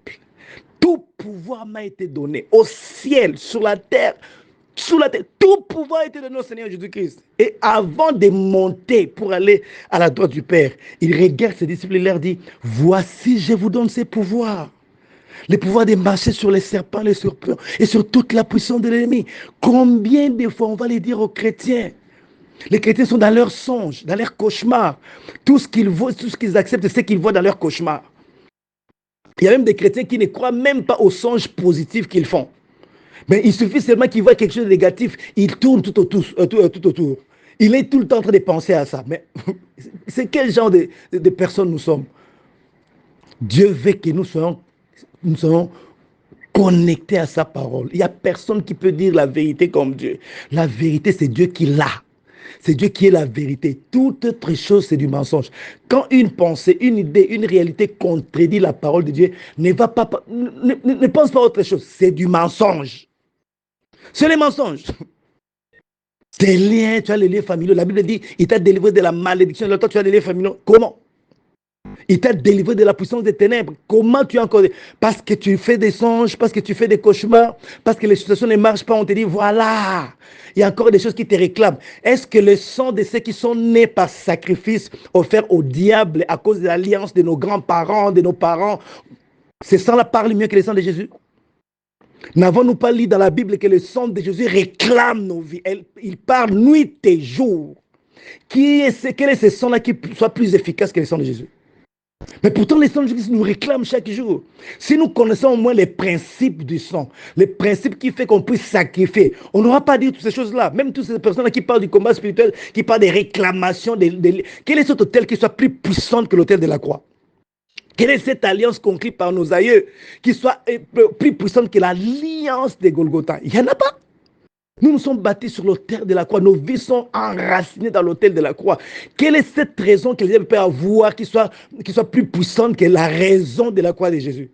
S1: Tout pouvoir m'a été donné au ciel, sur la terre. Sous la tête, tout pouvoir était donné au Seigneur Jésus-Christ. Et avant de monter pour aller à la droite du Père, il regarde ses disciples et leur dit, voici, je vous donne ces pouvoirs. Le pouvoir de marcher sur les serpents, les scorpions et sur toute la puissance de l'ennemi. Combien de fois on va les dire aux chrétiens? Les chrétiens sont dans leurs songes, dans leurs cauchemars. Tout ce qu'ils voient, tout ce qu'ils acceptent, c'est ce qu'ils voient dans leurs cauchemars. Il y a même des chrétiens qui ne croient même pas aux songes positifs qu'ils font. Mais il suffit seulement qu'il voit quelque chose de négatif, il tourne tout autour. Il est tout le temps en train de penser à ça. Mais c'est quel genre de personnes nous sommes? Dieu veut que nous soyons connectés à sa parole. Il n'y a personne qui peut dire la vérité comme Dieu. La vérité, c'est Dieu qui l'a. C'est Dieu qui est la vérité. Toute autre chose, c'est du mensonge. Quand une pensée, une idée, une réalité contredit la parole de Dieu, ne pense pas à autre chose. C'est du mensonge. C'est les mensonges. Tes liens, tu as les liens familiaux. La Bible dit, il t'a délivré de la malédiction. Toi, tu as les liens familiaux. Comment? Il t'a délivré de la puissance des ténèbres. Comment tu as encore... Parce que tu fais des songes, parce que tu fais des cauchemars, parce que les situations ne marchent pas, on te dit, voilà, il y a encore des choses qui te réclament. Est-ce que le sang de ceux qui sont nés par sacrifice offert au diable à cause de l'alliance de nos grands-parents, de nos parents, ce sang-là parle mieux que le sang de Jésus? N'avons-nous pas lu dans la Bible que le sang de Jésus réclame nos vies? Il parle nuit et jour. Quel est ce sang-là qui soit plus efficace que le sang de Jésus? Mais pourtant, le sang de Jésus nous réclame chaque jour. Si nous connaissons au moins les principes du sang, les principes qui font qu'on puisse sacrifier, on n'aura pas dit toutes ces choses-là. Même toutes ces personnes qui parlent du combat spirituel, qui parlent des réclamations, quel est cet autel qui soit plus puissant que l'autel de la croix? Quelle est cette alliance conclue par nos aïeux qui soit plus puissante que l'alliance des Golgotha? Il n'y en a pas. Nous nous sommes bâtis sur l'autel de la croix. Nos vies sont enracinées dans l'autel de la croix. Quelle est cette raison que les hommes peuvent avoir qui soit plus puissante que la raison de la croix de Jésus?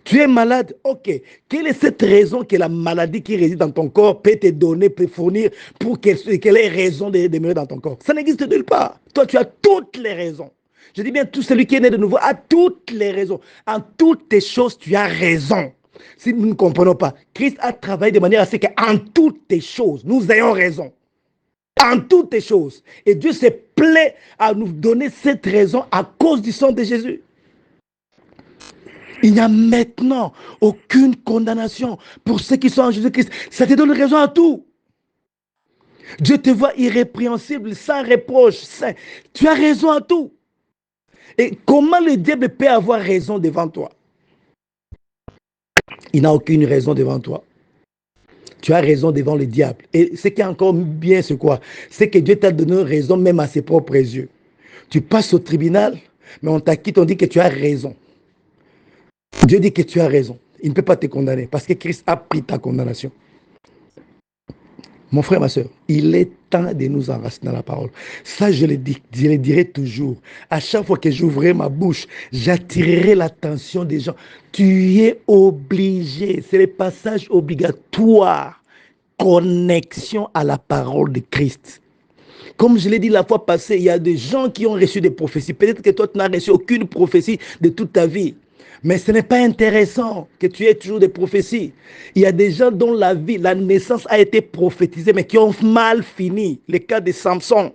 S1: Tu es malade, ok. Quelle est cette raison que la maladie qui réside dans ton corps peut te donner, peut fournir pour qu'elle ait raison de demeurer dans ton corps? Ça n'existe nulle part. Toi, tu as toutes les raisons. Je dis bien, tout celui qui est né de nouveau a toutes les raisons. En toutes tes choses, tu as raison. Si nous ne comprenons pas, Christ a travaillé de manière à ce qu'en toutes les choses, nous ayons raison. En toutes les choses. Et Dieu s'est plaît à nous donner cette raison à cause du sang de Jésus. Il n'y a maintenant aucune condamnation pour ceux qui sont en Jésus-Christ. Ça te donne raison à tout. Dieu te voit irrépréhensible, sans reproche, saint. Tu as raison à tout. Et comment le diable peut avoir raison devant toi? Il n'a aucune raison devant toi. Tu as raison devant le diable. Et ce qui est encore bien, c'est quoi? C'est que Dieu t'a donné raison même à ses propres yeux. Tu passes au tribunal, mais on t'acquitte, on dit que tu as raison. Dieu dit que tu as raison. Il ne peut pas te condamner parce que Christ a pris ta condamnation. Mon frère, ma soeur, il est temps de nous enraciner dans la parole. Ça, je le dirai toujours. À chaque fois que j'ouvrirai ma bouche, j'attirerai l'attention des gens. Tu es obligé, c'est le passage obligatoire. Connexion à la parole de Christ. Comme je l'ai dit la fois passée, il y a des gens qui ont reçu des prophéties. Peut-être que toi, tu n'as reçu aucune prophétie de toute ta vie. Mais ce n'est pas intéressant que tu aies toujours des prophéties. Il y a des gens dont la vie, la naissance a été prophétisée, mais qui ont mal fini. Le cas de Samson.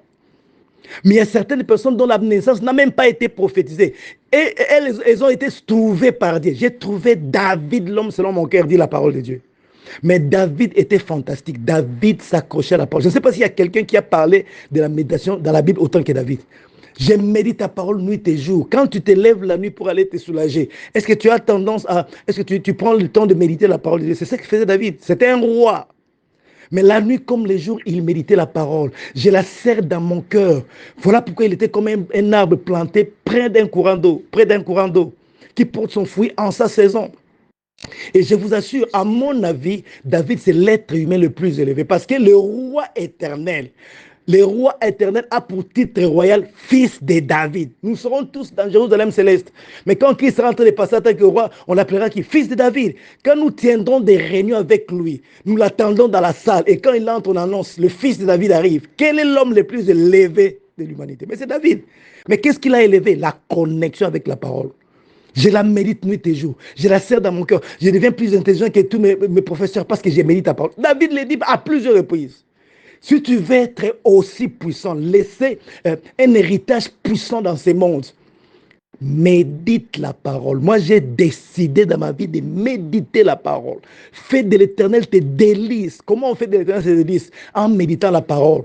S1: Mais il y a certaines personnes dont la naissance n'a même pas été prophétisée. Et elles ont été trouvées par Dieu. J'ai trouvé David, l'homme selon mon cœur, dit la parole de Dieu. Mais David était fantastique. David s'accrochait à la parole. Je ne sais pas s'il y a quelqu'un qui a parlé de la méditation dans la Bible autant que David. Je médite ta parole nuit et jour. Quand tu te lèves la nuit pour aller te soulager, est-ce que tu as tendance à... Est-ce que tu prends le temps de méditer la parole de Dieu? C'est ça que faisait David. C'était un roi. Mais la nuit comme les jours, il méditait la parole. Je la serre dans mon cœur. Voilà pourquoi il était comme un arbre planté près d'un courant d'eau, qui porte son fruit en sa saison. Et je vous assure, à mon avis, David, c'est l'être humain le plus élevé. Parce que le roi éternel a pour titre royal fils de David. Nous serons tous dans Jérusalem céleste. Mais quand Christ sera en train de passer en tant que roi, on l'appellera qui? Fils de David. Quand nous tiendrons des réunions avec lui, nous l'attendons dans la salle. Et quand il entre, on annonce, le fils de David arrive. Quel est l'homme le plus élevé de l'humanité? Mais c'est David. Mais qu'est-ce qu'il a élevé? La connexion avec la parole. Je la médite nuit et jour. Je la serre dans mon cœur. Je deviens plus intelligent que tous mes professeurs parce que je médite la parole. David le dit à plusieurs reprises. Si tu veux être aussi puissant, laisser un héritage puissant dans ce monde, médite la parole. Moi, j'ai décidé dans ma vie de méditer la parole. Fais de l'Éternel tes délices. Comment on fait de l'Éternel tes délices? En méditant la parole.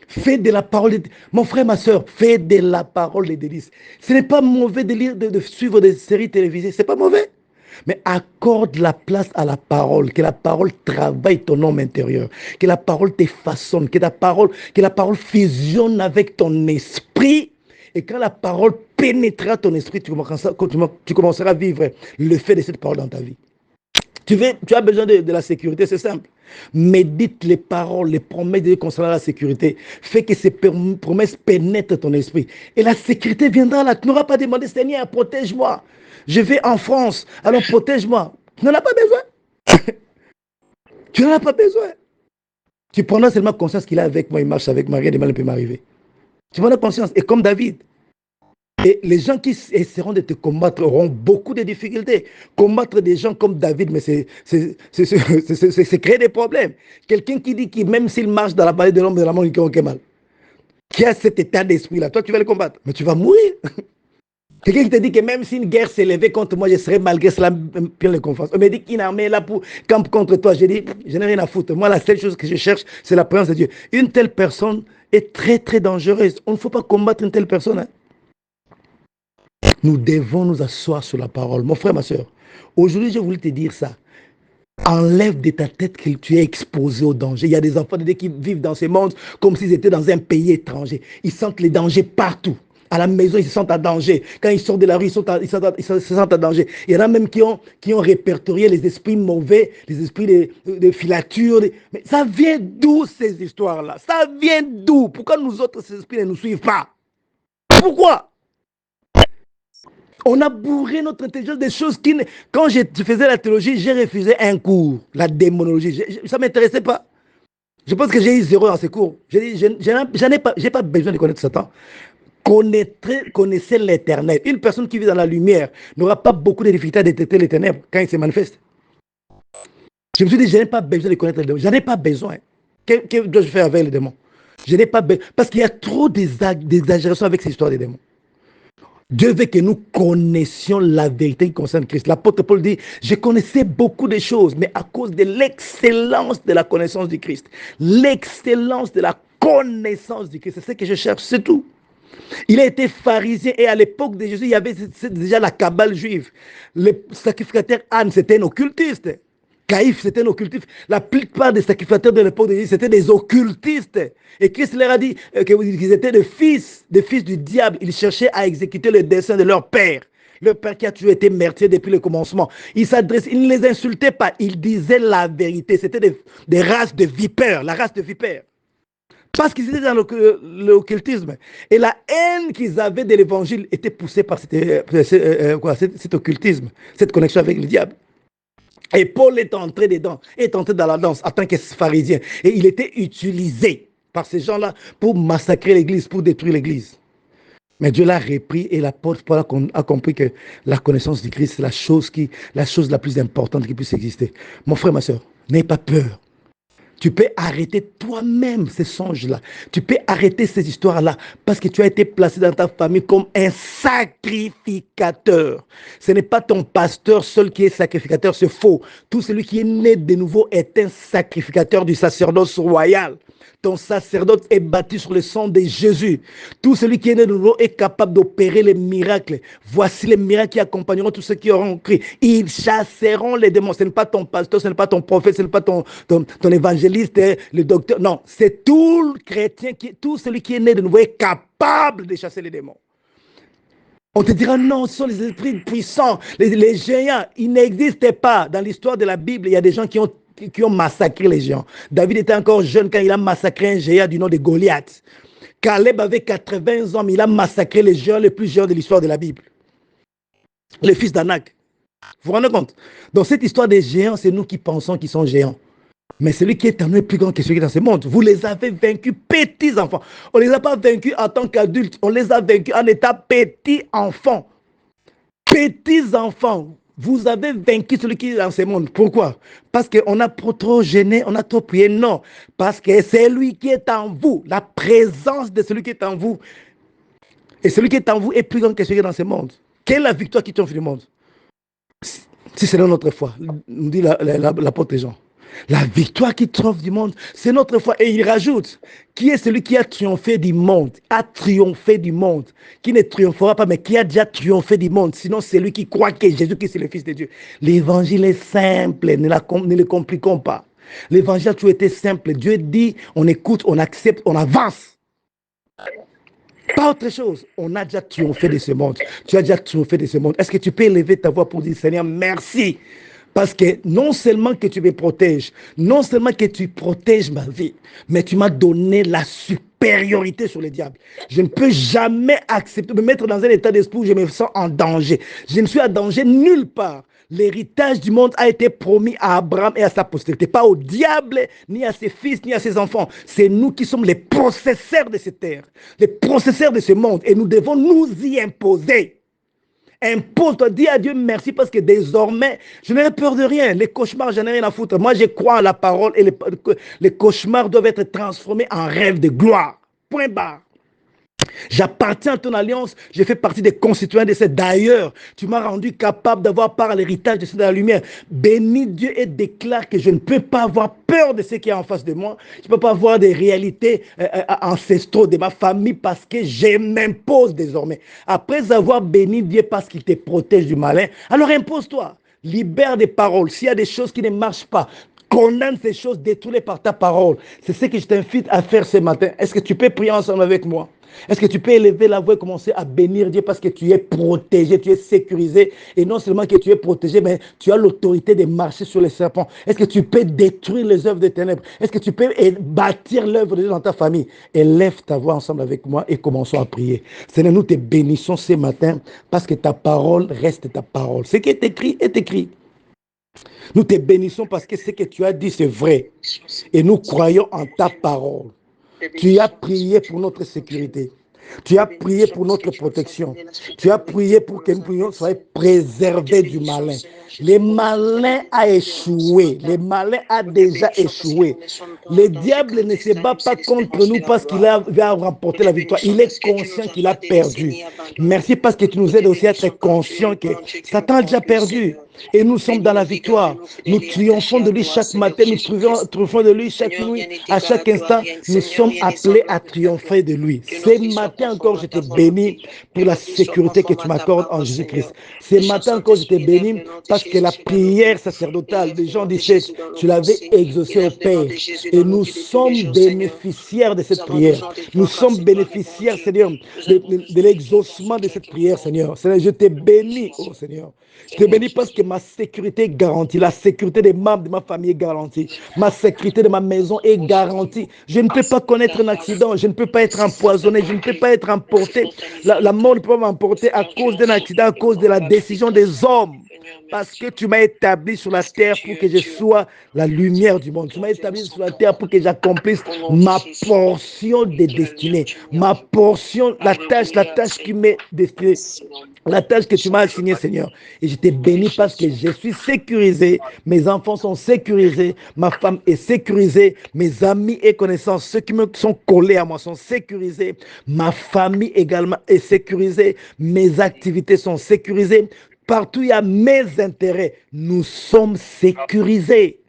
S1: Fais de la parole, mon frère, ma soeur, fais de la parole des délices. Ce n'est pas mauvais de lire, de suivre des séries télévisées, c'est pas mauvais. Mais accorde la place à la parole, que la parole travaille ton homme intérieur, que la parole te façonne, que la parole fusionne avec ton esprit. Et quand la parole pénétrera ton esprit, tu commenceras à vivre le fait de cette parole dans ta vie. Tu as besoin de la sécurité, c'est simple. Médite les paroles, les promesses de Dieu concernant la sécurité. Fais que ces promesses pénètrent ton esprit. Et la sécurité viendra là. Tu n'auras pas demandé, Seigneur, protège-moi. Je vais en France, alors protège-moi. Tu n'en as pas besoin. Tu n'en as pas besoin. Tu prendras seulement conscience qu'il est avec moi, il marche avec moi, rien de mal ne peut m'arriver. Tu prendras conscience. Et comme David, et les gens qui essaieront de te combattre auront beaucoup de difficultés. Combattre des gens comme David, mais c'est créer des problèmes. Quelqu'un qui dit que même s'il marche dans la vallée de l'ombre de la mort, il n'y a mal. Qui a cet état d'esprit-là, toi tu vas le combattre, mais tu vas mourir. Quelqu'un qui te dit que même si une guerre s'élevait contre moi, je serais malgré cela plein de confiance. On me dit qu'une armée est là pour camper contre toi. Je dis, je n'ai rien à foutre. Moi, la seule chose que je cherche, c'est la présence de Dieu. Une telle personne est très, très dangereuse. On ne faut pas combattre une telle personne. Hein. Nous devons nous asseoir sur la parole. Mon frère, ma soeur, aujourd'hui, je voulais te dire ça. Enlève de ta tête que tu es exposé au danger. Il y a des enfants qui vivent dans ce monde comme s'ils étaient dans un pays étranger. Ils sentent les dangers partout. À la maison, ils se sentent à danger. Quand ils sortent de la rue, ils se sentent à danger. Il y en a même qui ont répertorié les esprits mauvais, les esprits de filature. Mais ça vient d'où ces histoires-là? Ça vient d'où? Pourquoi nous autres, ces esprits ne nous suivent pas? Pourquoi? On a bourré notre intelligence des choses qui... Quand je faisais la théologie, j'ai refusé un cours, la démonologie. Ça ne m'intéressait pas. Je pense que j'ai eu 0 dans ces cours. J'ai dit, je n'ai pas besoin de connaître Satan. Connaissez l'éternel. Une personne qui vit dans la lumière n'aura pas beaucoup de difficultés à détecter les ténèbres quand il se manifeste. Je me suis dit, je n'ai pas besoin de connaître les démons. Je n'en ai pas besoin. Que dois-je faire avec les démons? Je n'ai pas besoin. Parce qu'il y a trop d'exagération avec ces histoires des démons. Dieu veut que nous connaissions la vérité qui concerne Christ. L'apôtre Paul dit, je connaissais beaucoup de choses, mais à cause de l'excellence de la connaissance du Christ, l'excellence de la connaissance du Christ, c'est ce que je cherche, c'est tout. Il a été pharisien et à l'époque de Jésus, il y avait déjà la cabale juive. Le sacrificateur Anne, c'était un occultiste. Caïphe, c'était un occultiste. La plupart des sacrificateurs de l'époque de Jésus, c'était des occultistes. Et Christ leur a dit qu'ils étaient des fils du diable. Ils cherchaient à exécuter le dessein de leur père. Leur père qui a toujours été meurtrier depuis le commencement. Il ne les insultait pas. Il disait la vérité. C'était des races de vipères, la race de vipères. Parce qu'ils étaient dans l'occultisme. Et la haine qu'ils avaient de l'évangile était poussée par cet occultisme, cette connexion avec le diable. Et Paul est entré dedans, est entré dans la danse en tant que pharisien. Et il était utilisé par ces gens-là pour massacrer l'église, pour détruire l'église. Mais Dieu l'a repris et l'apôtre Paul a compris que la connaissance du Christ, c'est la chose la plus importante qui puisse exister. Mon frère, ma soeur, n'aie pas peur. Tu peux arrêter toi-même ces songes-là. Tu peux arrêter ces histoires-là parce que tu as été placé dans ta famille comme un sacrificateur. Ce n'est pas ton pasteur seul qui est sacrificateur, c'est faux. Tout celui qui est né de nouveau est un sacrificateur du sacerdoce royal. Ton sacerdoce est bâti sur le sang de Jésus. Tout celui qui est né de nouveau est capable d'opérer les miracles. Voici les miracles qui accompagneront tous ceux qui auront cru. Ils chasseront les démons. Ce n'est pas ton pasteur, ce n'est pas ton prophète, ce n'est pas ton évangéliste, le docteur. Non, c'est tout chrétien, tout celui qui est né de nouveau est capable de chasser les démons. On te dira non, ce sont les esprits puissants, les géants. Ils n'existaient pas. Dans l'histoire de la Bible, il y a des gens qui ont massacré les géants. David était encore jeune quand il a massacré un géant du nom de Goliath. Caleb avait 80 ans, mais il a massacré les géants les plus géants de l'histoire de la Bible. Le fils d'Anak. Vous vous rendez compte? Dans cette histoire des géants, c'est nous qui pensons qu'ils sont géants. Mais celui qui est en nous est plus grand que celui qui est dans ce monde. Vous les avez vaincus, petits enfants. On ne les a pas vaincus en tant qu'adultes. On les a vaincus en étant petits enfants. Petits enfants. Vous avez vaincu celui qui est dans ce monde. Pourquoi? Parce qu'on a trop gêné, on a trop prié. Non. Parce que c'est lui qui est en vous. La présence de celui qui est en vous. Et celui qui est en vous est plus grand que celui qui est dans ce monde. Quelle est la victoire qui triomphe du monde? Si c'est notre foi, nous dit l'apôtre Jean. La victoire qui triomphe du monde, c'est notre foi. Et il rajoute, qui est celui qui a triomphé du monde, qui ne triomphera pas, mais qui a déjà triomphé du monde. Sinon, c'est lui qui croit que Jésus-Christ est le Fils de Dieu. L'évangile est simple, ne le compliquons pas. L'évangile a toujours été simple. Dieu dit, on écoute, on accepte, on avance. Pas autre chose. On a déjà triomphé de ce monde. Tu as déjà triomphé de ce monde. Est-ce que tu peux élever ta voix pour dire, Seigneur, merci? Parce que non seulement que tu me protèges, non seulement que tu protèges ma vie, mais tu m'as donné la supériorité sur le diable. Je ne peux jamais accepter, me mettre dans un état d'esprit où je me sens en danger. Je ne suis en danger nulle part. L'héritage du monde a été promis à Abraham et à sa postérité, pas au diable, ni à ses fils, ni à ses enfants. C'est nous qui sommes les possesseurs de cette terre, les possesseurs de ce monde, et nous devons nous y imposer. Impose-toi, dis à Dieu merci parce que désormais, je n'ai peur de rien. Les cauchemars, je n'ai rien à foutre. Moi, je crois en la parole et les cauchemars doivent être transformés en rêves de gloire. Point barre. J'appartiens à ton alliance, je fais partie des concitoyens de cette. D'ailleurs, tu m'as rendu capable d'avoir part à l'héritage de la lumière. Bénis Dieu et déclare que je ne peux pas avoir peur de ce qui est en face de moi. Je ne peux pas avoir des réalités ancestraux de ma famille parce que je m'impose désormais. Après avoir béni Dieu parce qu'il te protège du malin, alors impose-toi. Libère des paroles. S'il y a des choses qui ne marchent pas, condamne ces choses, détruis-les par ta parole. C'est ce que je t'invite à faire ce matin. Est-ce que tu peux prier ensemble avec moi? Est-ce que tu peux élever la voix et commencer à bénir Dieu parce que tu es protégé, tu es sécurisé. Et non seulement que tu es protégé, mais tu as l'autorité de marcher sur les serpents. Est-ce que tu peux détruire les œuvres des ténèbres? Est-ce que tu peux bâtir l'œuvre de Dieu dans ta famille? Élève ta voix ensemble avec moi et commençons à prier. Seigneur, nous te bénissons ce matin parce que ta parole reste ta parole. Ce qui est écrit est écrit. Nous te bénissons parce que ce que tu as dit, c'est vrai. Et nous croyons en ta parole. Tu as prié pour notre sécurité. Tu as prié pour notre protection. Tu as prié pour que nous soyons préservés du malin. Le malin a échoué. Le malin a déjà échoué. Le diable ne se bat pas contre nous parce qu'il va remporter la victoire. Il est conscient qu'il a perdu. Merci parce que tu nous aides aussi à être conscients que Satan a déjà perdu. Et nous sommes dans la victoire. Nous triomphons de lui chaque matin. Nous triomphons de lui chaque nuit. À chaque instant, nous sommes appelés à triompher de lui. Ce matin encore, je te bénis pour la sécurité que tu m'accordes en Jésus-Christ. Ce matin encore, je te bénis parce que la prière sacerdotale des gens disaient, tu l'avais exaucée au Père. Et nous sommes bénéficiaires de cette prière. Nous sommes bénéficiaires, Seigneur, de l'exaucement de cette prière, Seigneur. Seigneur, je te bénis, oh Seigneur. Je te bénis parce que ma sécurité est garantie. La sécurité des membres de ma famille est garantie. Ma sécurité de ma maison est garantie. Je ne peux pas connaître un accident. Je ne peux pas être empoisonné. Je ne peux pas être emporté. La mort ne peut pas m'emporter à cause d'un accident, à cause de la décision des hommes. Parce que tu m'as établi sur la terre pour que je sois la lumière du monde. Tu m'as établi sur la terre pour que j'accomplisse ma portion de destinée. Ma portion, la tâche qui m'est destinée. La tâche que tu m'as assignée, Seigneur. Et je t'ai béni parce que je suis sécurisé. Mes enfants sont sécurisés. Ma femme est sécurisée. Mes amis et connaissances, ceux qui me sont collés à moi, sont sécurisés. Ma famille également est sécurisée. Mes activités sont sécurisées. Partout où il y a mes intérêts, nous sommes sécurisés.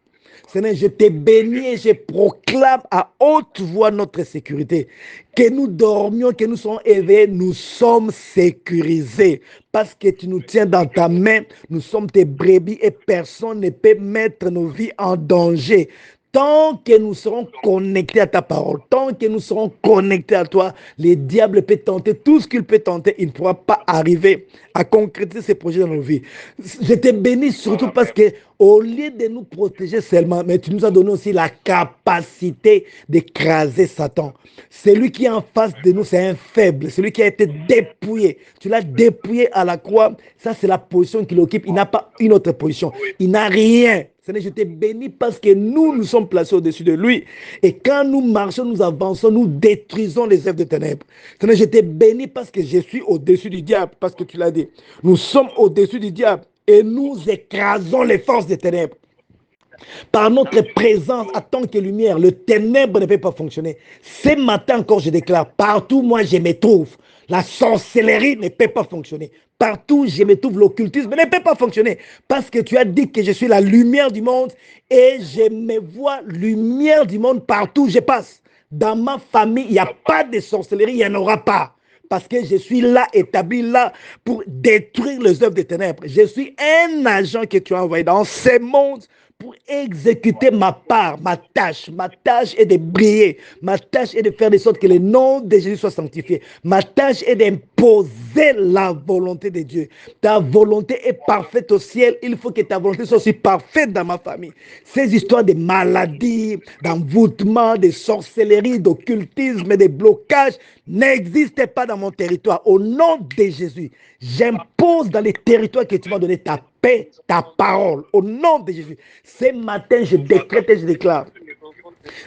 S1: Seigneur, je te bénis et je proclame à haute voix notre sécurité. Que nous dormions, que nous soyons éveillés, nous sommes sécurisés. Parce que tu nous tiens dans ta main, nous sommes tes brebis et personne ne peut mettre nos vies en danger. Tant que nous serons connectés à ta parole, tant que nous serons connectés à toi, le diable peut tenter tout ce qu'il peut tenter, il ne pourra pas arriver à concrétiser ses projets dans nos vies. Je te bénis surtout parce que au lieu de nous protéger seulement, mais tu nous as donné aussi la capacité d'écraser Satan. Celui qui est en face de nous, c'est un faible, celui qui a été dépouillé. Tu l'as dépouillé à la croix, ça c'est la position qu'il occupe, il n'a pas une autre position, il n'a rien. Seigneur, je te bénis parce que nous sommes placés au-dessus de lui. Et quand nous marchons, nous avançons, nous détruisons les œuvres de ténèbres. Seigneur, je te bénis parce que je suis au-dessus du diable, parce que tu l'as dit. Nous sommes au-dessus du diable et nous écrasons les forces des ténèbres. Par notre présence en tant que lumière, le ténèbre ne peut pas fonctionner. Ce matin encore, je déclare, partout moi je me trouve, la sorcellerie ne peut pas fonctionner. Partout je me trouve, l'occultisme ne peut pas fonctionner. Parce que tu as dit que je suis la lumière du monde et je me vois lumière du monde partout où je passe. Dans ma famille, il n'y a pas de sorcellerie, il n'y en aura pas. Parce que je suis là, établi là, pour détruire les œuvres des ténèbres. Je suis un agent que tu as envoyé dans ce monde pour exécuter ma part, ma tâche. Ma tâche est de briller. Ma tâche est de faire de sorte que le nom de Jésus soit sanctifié. Ma tâche est d'imposer la volonté de Dieu. Ta volonté est parfaite au ciel. Il faut que ta volonté soit aussi parfaite dans ma famille. Ces histoires de maladies, d'envoûtement, de sorcellerie, d'occultisme, de blocage n'existent pas dans mon territoire. Au nom de Jésus, j'impose dans les territoires que tu m'as donné ta paix, ta parole. Au nom de Jésus. Ce matin, je décrète et je déclare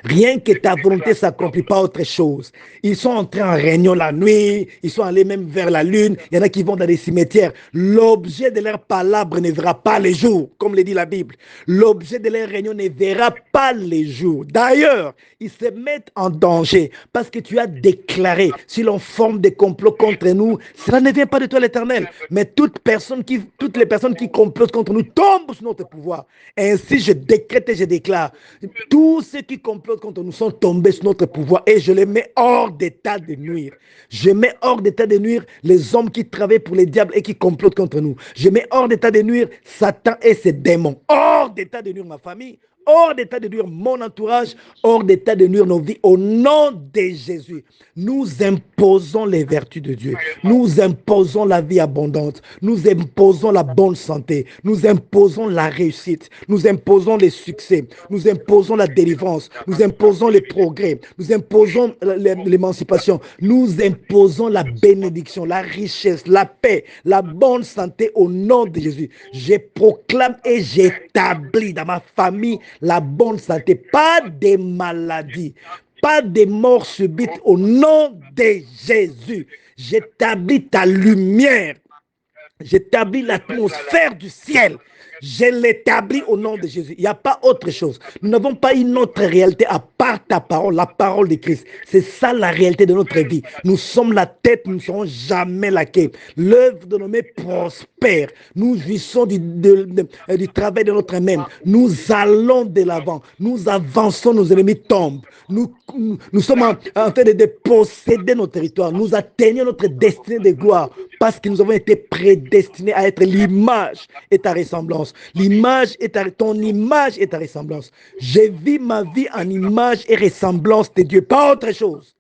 S1: Rien que ta volonté s'accomplit, pas autre chose. Ils sont entrés en réunion la nuit, ils sont allés même vers la lune. Il y en a qui vont dans des cimetières. L'objet de leur palabre ne verra pas les jours, comme le dit la Bible. L'objet de leur réunion ne verra pas les jours. D'ailleurs, ils se mettent en danger parce que tu as déclaré, si l'on forme des complots contre nous, cela ne vient pas de toi l'Éternel. Mais toutes les personnes qui complotent contre nous tombent sous notre pouvoir. Ainsi, je décrète et je déclare, tous ceux qui complotent contre nous sont tombés sous notre pouvoir et je les mets hors d'état de nuire. Je mets hors d'état de nuire les hommes qui travaillent pour les diables et qui complotent contre nous. Je mets hors d'état de nuire Satan et ses démons. Hors d'état de nuire ma famille, hors d'état de nuire mon entourage, hors d'état de nuire nos vies. Au nom de Jésus, nous imposons les vertus de Dieu. Nous imposons la vie abondante. Nous imposons la bonne santé. Nous imposons la réussite. Nous imposons les succès. Nous imposons la délivrance. Nous imposons les progrès. Nous imposons l'émancipation. Nous imposons la bénédiction, la richesse, la paix, la bonne santé au nom de Jésus. Je proclame et j'établis dans ma famille la bonne santé, pas des maladies, pas des morts subites au nom de Jésus. J'établis ta lumière, j'établis l'atmosphère du ciel. Je l'établis au nom de Jésus. Il n'y a pas autre chose. Nous n'avons pas une autre réalité à part ta parole, la parole de Christ. C'est ça la réalité de notre vie. Nous sommes la tête, nous ne serons jamais la queue. L'œuvre de nos mains prospère. Nous jouissons du travail de notre main. Nous allons de l'avant. Nous avançons, nos ennemis tombent. Nous sommes en train de posséder nos territoires. Nous atteignons notre destinée de gloire parce que nous avons été prédestinés à être l'image et ta ressemblance. Ton image et ta ressemblance. Je vis ma vie en image et ressemblance de Dieu, pas autre chose.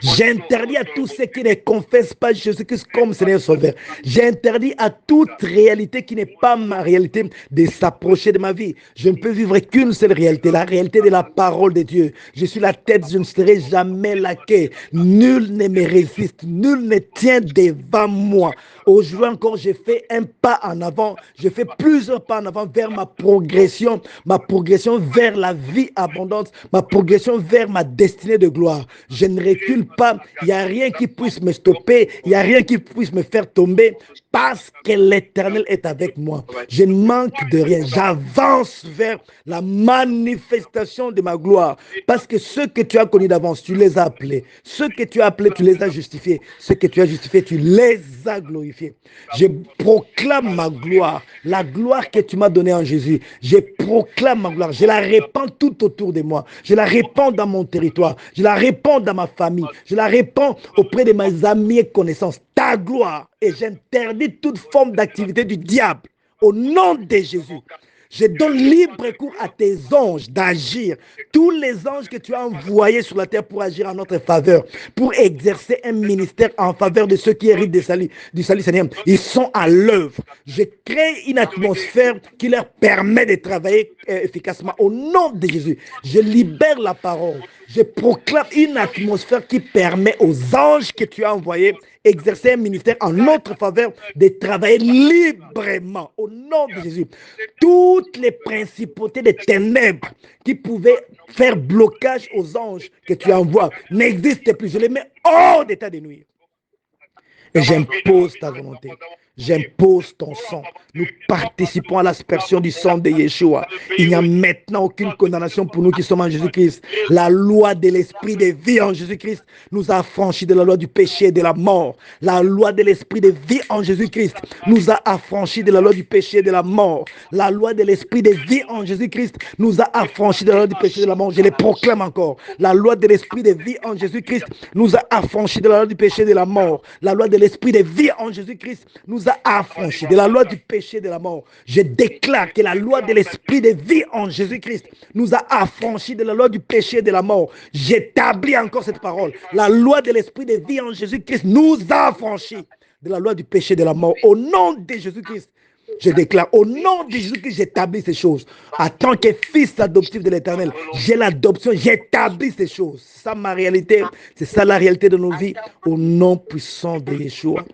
S1: J'interdis à tous ceux qui ne confessent pas Jésus-Christ comme Seigneur Sauveur. J'interdis à toute réalité qui n'est pas ma réalité de s'approcher de ma vie. Je ne peux vivre qu'une seule réalité, la réalité de la parole de Dieu. Je suis la tête, je ne serai jamais la queue. Nul ne me résiste, nul ne tient devant moi. Aujourd'hui encore, je fais un pas en avant, je fais plusieurs pas en avant vers ma progression vers la vie abondante, ma progression vers ma destinée de gloire. Je ne recule pas, il n'y a rien qui puisse me stopper, il n'y a rien qui puisse me faire tomber parce que l'Éternel est avec moi. Je ne manque de rien, j'avance vers la manifestation de ma gloire parce que ceux que tu as connus d'avance, tu les as appelés. Ceux que tu as appelés, tu les as justifiés. Ceux que tu as justifiés, tu les as glorifiés. Je proclame ma gloire, la gloire que tu m'as donnée en Jésus. Je proclame ma gloire, je la répands tout autour de moi. Je la répands dans mon territoire, je la répands dans ma famille, je la répands auprès de mes amis et connaissances. Ta gloire, et j'interdis toute forme d'activité du diable au nom de Jésus. Je donne libre cours à tes anges d'agir. Tous les anges que tu as envoyés sur la terre pour agir en notre faveur, pour exercer un ministère en faveur de ceux qui héritent du salut Seigneur, ils sont à l'œuvre. Je crée une atmosphère qui leur permet de travailler efficacement. Au nom de Jésus, je libère la parole. Je proclame une atmosphère qui permet aux anges que tu as envoyés exercer un ministère en notre faveur, de travailler librement au nom de Jésus. Toutes les principautés des ténèbres qui pouvaient faire blocage aux anges que tu envoies n'existent plus. Je les mets hors d'état de nuire. Et j'impose ta volonté. J'impose ton sang. Nous participons à l'aspersion du sang de Yeshua. Il n'y a maintenant aucune condamnation pour nous qui sommes en Jésus-Christ. La loi de l'esprit de vie en Jésus-Christ nous a affranchis de la loi du péché et de la mort. La loi de l'esprit de vie en Jésus-Christ nous a affranchis de la loi du péché et de la mort. La loi de l'esprit de vie en Jésus-Christ nous a affranchis de la loi du péché et de la mort. Je les proclame encore. La loi de l'esprit de vie en Jésus-Christ nous a affranchis de la loi du péché et de la mort. La loi de l'esprit de vie en Jésus-Christ nous a affranchis de la loi du péché et de la mort. Je déclare que la loi de l'esprit de vie en Jésus-Christ nous a affranchis de la loi du péché et de la mort. J'établis encore cette parole. La loi de l'esprit de vie en Jésus-Christ nous a affranchis de la loi du péché et de la mort. Au nom de Jésus-Christ, je déclare, au nom de Jésus-Christ, j'établis ces choses. En tant que fils adoptif de l'Éternel, j'ai l'adoption, j'établis ces choses. C'est ça ma réalité, c'est ça la réalité de nos vies. Au nom puissant de Yeshua.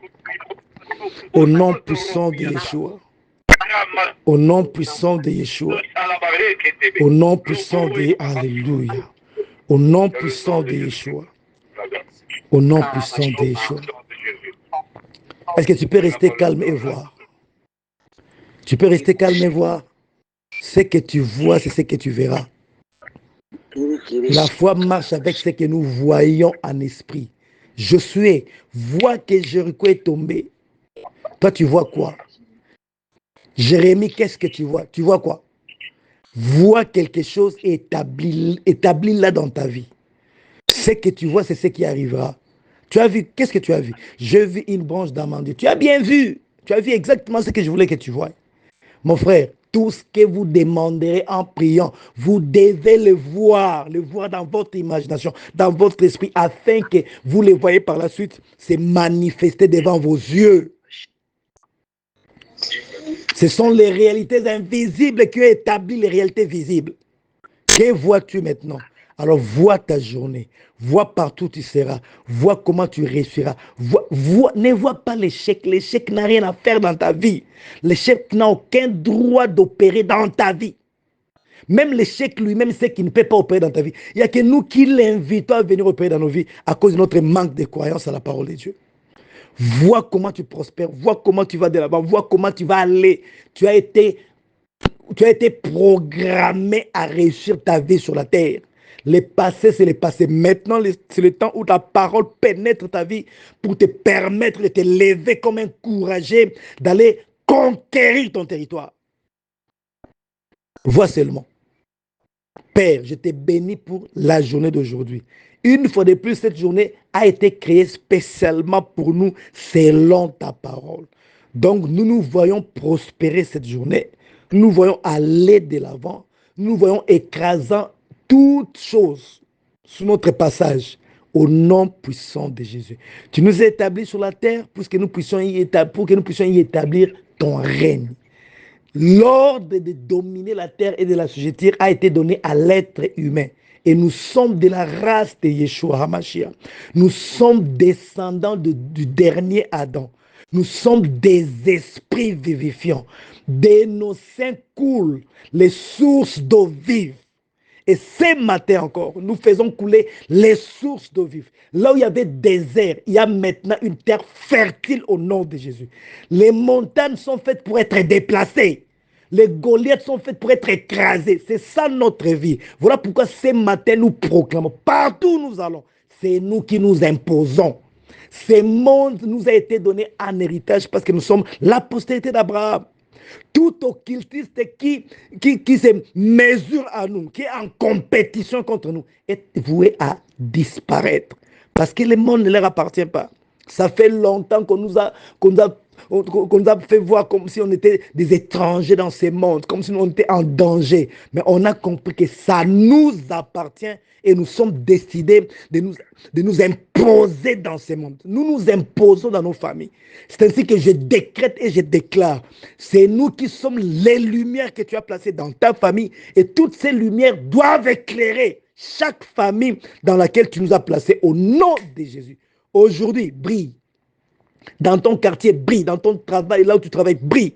S1: Au nom puissant de Yeshua. Au nom puissant de Yeshua. Au nom puissant de Alléluia. Au nom puissant de Yeshua. Au nom puissant de Yeshua. Est-ce que tu peux rester calme et voir? Tu peux rester calme et voir. Ce que tu vois, c'est ce que tu verras. La foi marche avec ce que nous voyons en esprit. Josué, vois que Jéricho est tombé. Toi, tu vois quoi? Jérémie, qu'est-ce que tu vois? Tu vois quoi? Vois quelque chose établi là dans ta vie. Ce que tu vois, c'est ce qui arrivera. Tu as vu, qu'est-ce que tu as vu? Je vis une branche d'amandier. Tu as bien vu. Tu as vu exactement ce que je voulais que tu vois. Mon frère, tout ce que vous demanderez en priant, vous devez le voir dans votre imagination, dans votre esprit, afin que vous le voyez par la suite se manifester devant vos yeux. Ce sont les réalités invisibles qui ont établi les réalités visibles. Que vois-tu maintenant? Alors vois ta journée, vois partout où tu seras, vois comment tu réussiras. Ne vois pas l'échec. L'échec n'a rien à faire dans ta vie. L'échec n'a aucun droit d'opérer dans ta vie. Même l'échec lui-même sait qu'il ne peut pas opérer dans ta vie. Il n'y a que nous qui l'invitons à venir opérer dans nos vies à cause de notre manque de croyance à la parole de Dieu. Vois comment tu prospères, vois comment tu vas de l'avant, vois comment tu vas aller. Tu as été programmé à réussir ta vie sur la terre. Le passé, c'est le passé. Maintenant, c'est le temps où ta parole pénètre ta vie pour te permettre de te lever comme un courageux, d'aller conquérir ton territoire. Vois seulement. Père, je te bénis pour la journée d'aujourd'hui. Une fois de plus, cette journée a été créée spécialement pour nous selon ta parole. Donc, nous voyons prospérer cette journée. Nous voyons aller de l'avant. Nous voyons écrasant toutes choses sur notre passage au nom puissant de Jésus. Tu nous as établis sur la terre pour que nous puissions y établir ton règne. L'ordre de dominer la terre et de la sujettir a été donné à l'être humain. Et nous sommes de la race de Yeshua HaMashiach. Nous sommes descendants du dernier Adam. Nous sommes des esprits vivifiants. De nos seins coulent les sources d'eau vive. Et ce matin encore, nous faisons couler les sources d'eau vive. Là où il y avait désert, il y a maintenant une terre fertile au nom de Jésus. Les montagnes sont faites pour être déplacées. Les Goliaths sont faites pour être écrasés. C'est ça notre vie. Voilà pourquoi ce matin nous proclamons. Partout où nous allons, c'est nous qui nous imposons. Ce monde nous a été donné en héritage parce que nous sommes la postérité d'Abraham. Tout occultiste qui se mesure à nous, qui est en compétition contre nous, est voué à disparaître. Parce que le monde ne leur appartient pas. Ça fait longtemps qu'on nous a fait voir comme si on était des étrangers dans ce monde, comme si on était en danger. Mais on a compris que ça nous appartient et nous sommes décidés de nous imposer dans ce monde. Nous nous imposons dans nos familles. C'est ainsi que je décrète et je déclare. C'est nous qui sommes les lumières que tu as placées dans ta famille et toutes ces lumières doivent éclairer chaque famille dans laquelle tu nous as placés au nom de Jésus. Aujourd'hui, brille. Dans ton quartier, brille. Dans ton travail, là où tu travailles, brille.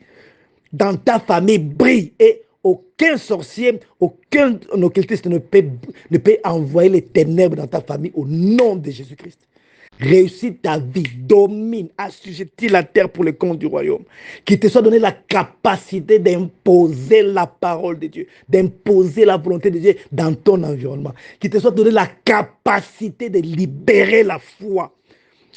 S1: Dans ta famille, brille. Et aucun sorcier, aucun occultiste ne peut envoyer les ténèbres dans ta famille au nom de Jésus-Christ. Réussis ta vie, domine, assujettis la terre pour le compte du royaume. Qu'il te soit donné la capacité d'imposer la parole de Dieu, d'imposer la volonté de Dieu dans ton environnement. Qu'il te soit donné la capacité de libérer la foi,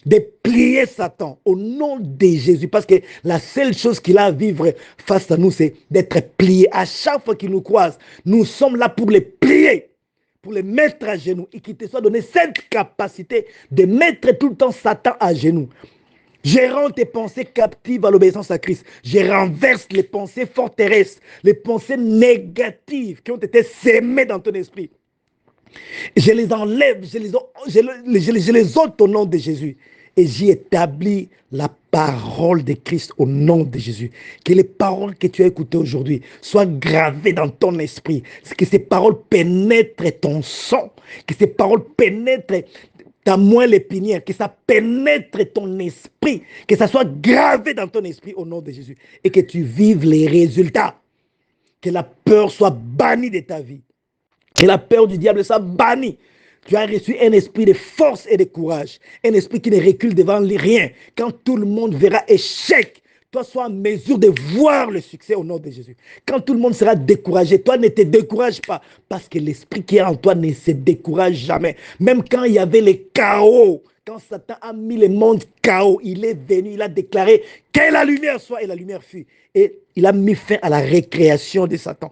S1: de plier Satan au nom de Jésus. Parce que la seule chose qu'il a à vivre face à nous, c'est d'être plié. À chaque fois qu'il nous croise, nous sommes là pour les plier, pour les mettre à genoux. Et qu'il te soit donné cette capacité de mettre tout le temps Satan à genoux. Je rends tes pensées captives à l'obéissance à Christ. Je renverse les pensées forteresses, les pensées négatives qui ont été sémées dans ton esprit. Je les enlève, je les ôte au nom de Jésus. Et j'y établis la parole de Christ au nom de Jésus. Que les paroles que tu as écoutées aujourd'hui soient gravées dans ton esprit. Que ces paroles pénètrent ton sang. Que ces paroles pénètrent ta moelle épinière, que ça pénètre ton esprit, que ça soit gravé dans ton esprit au nom de Jésus et que tu vives les résultats. Que la peur soit bannie de ta vie. Que la peur du diable soit bannie. Tu as reçu un esprit de force et de courage. Un esprit qui ne recule devant rien. Quand tout le monde verra échec, toi sois en mesure de voir le succès au nom de Jésus. Quand tout le monde sera découragé, toi ne te décourage pas. Parce que l'esprit qui est en toi ne se décourage jamais. Même quand il y avait le chaos, quand Satan a mis le monde chaos, il est venu, il a déclaré que la lumière soit et la lumière fut. Et il a mis fin à la récréation de Satan.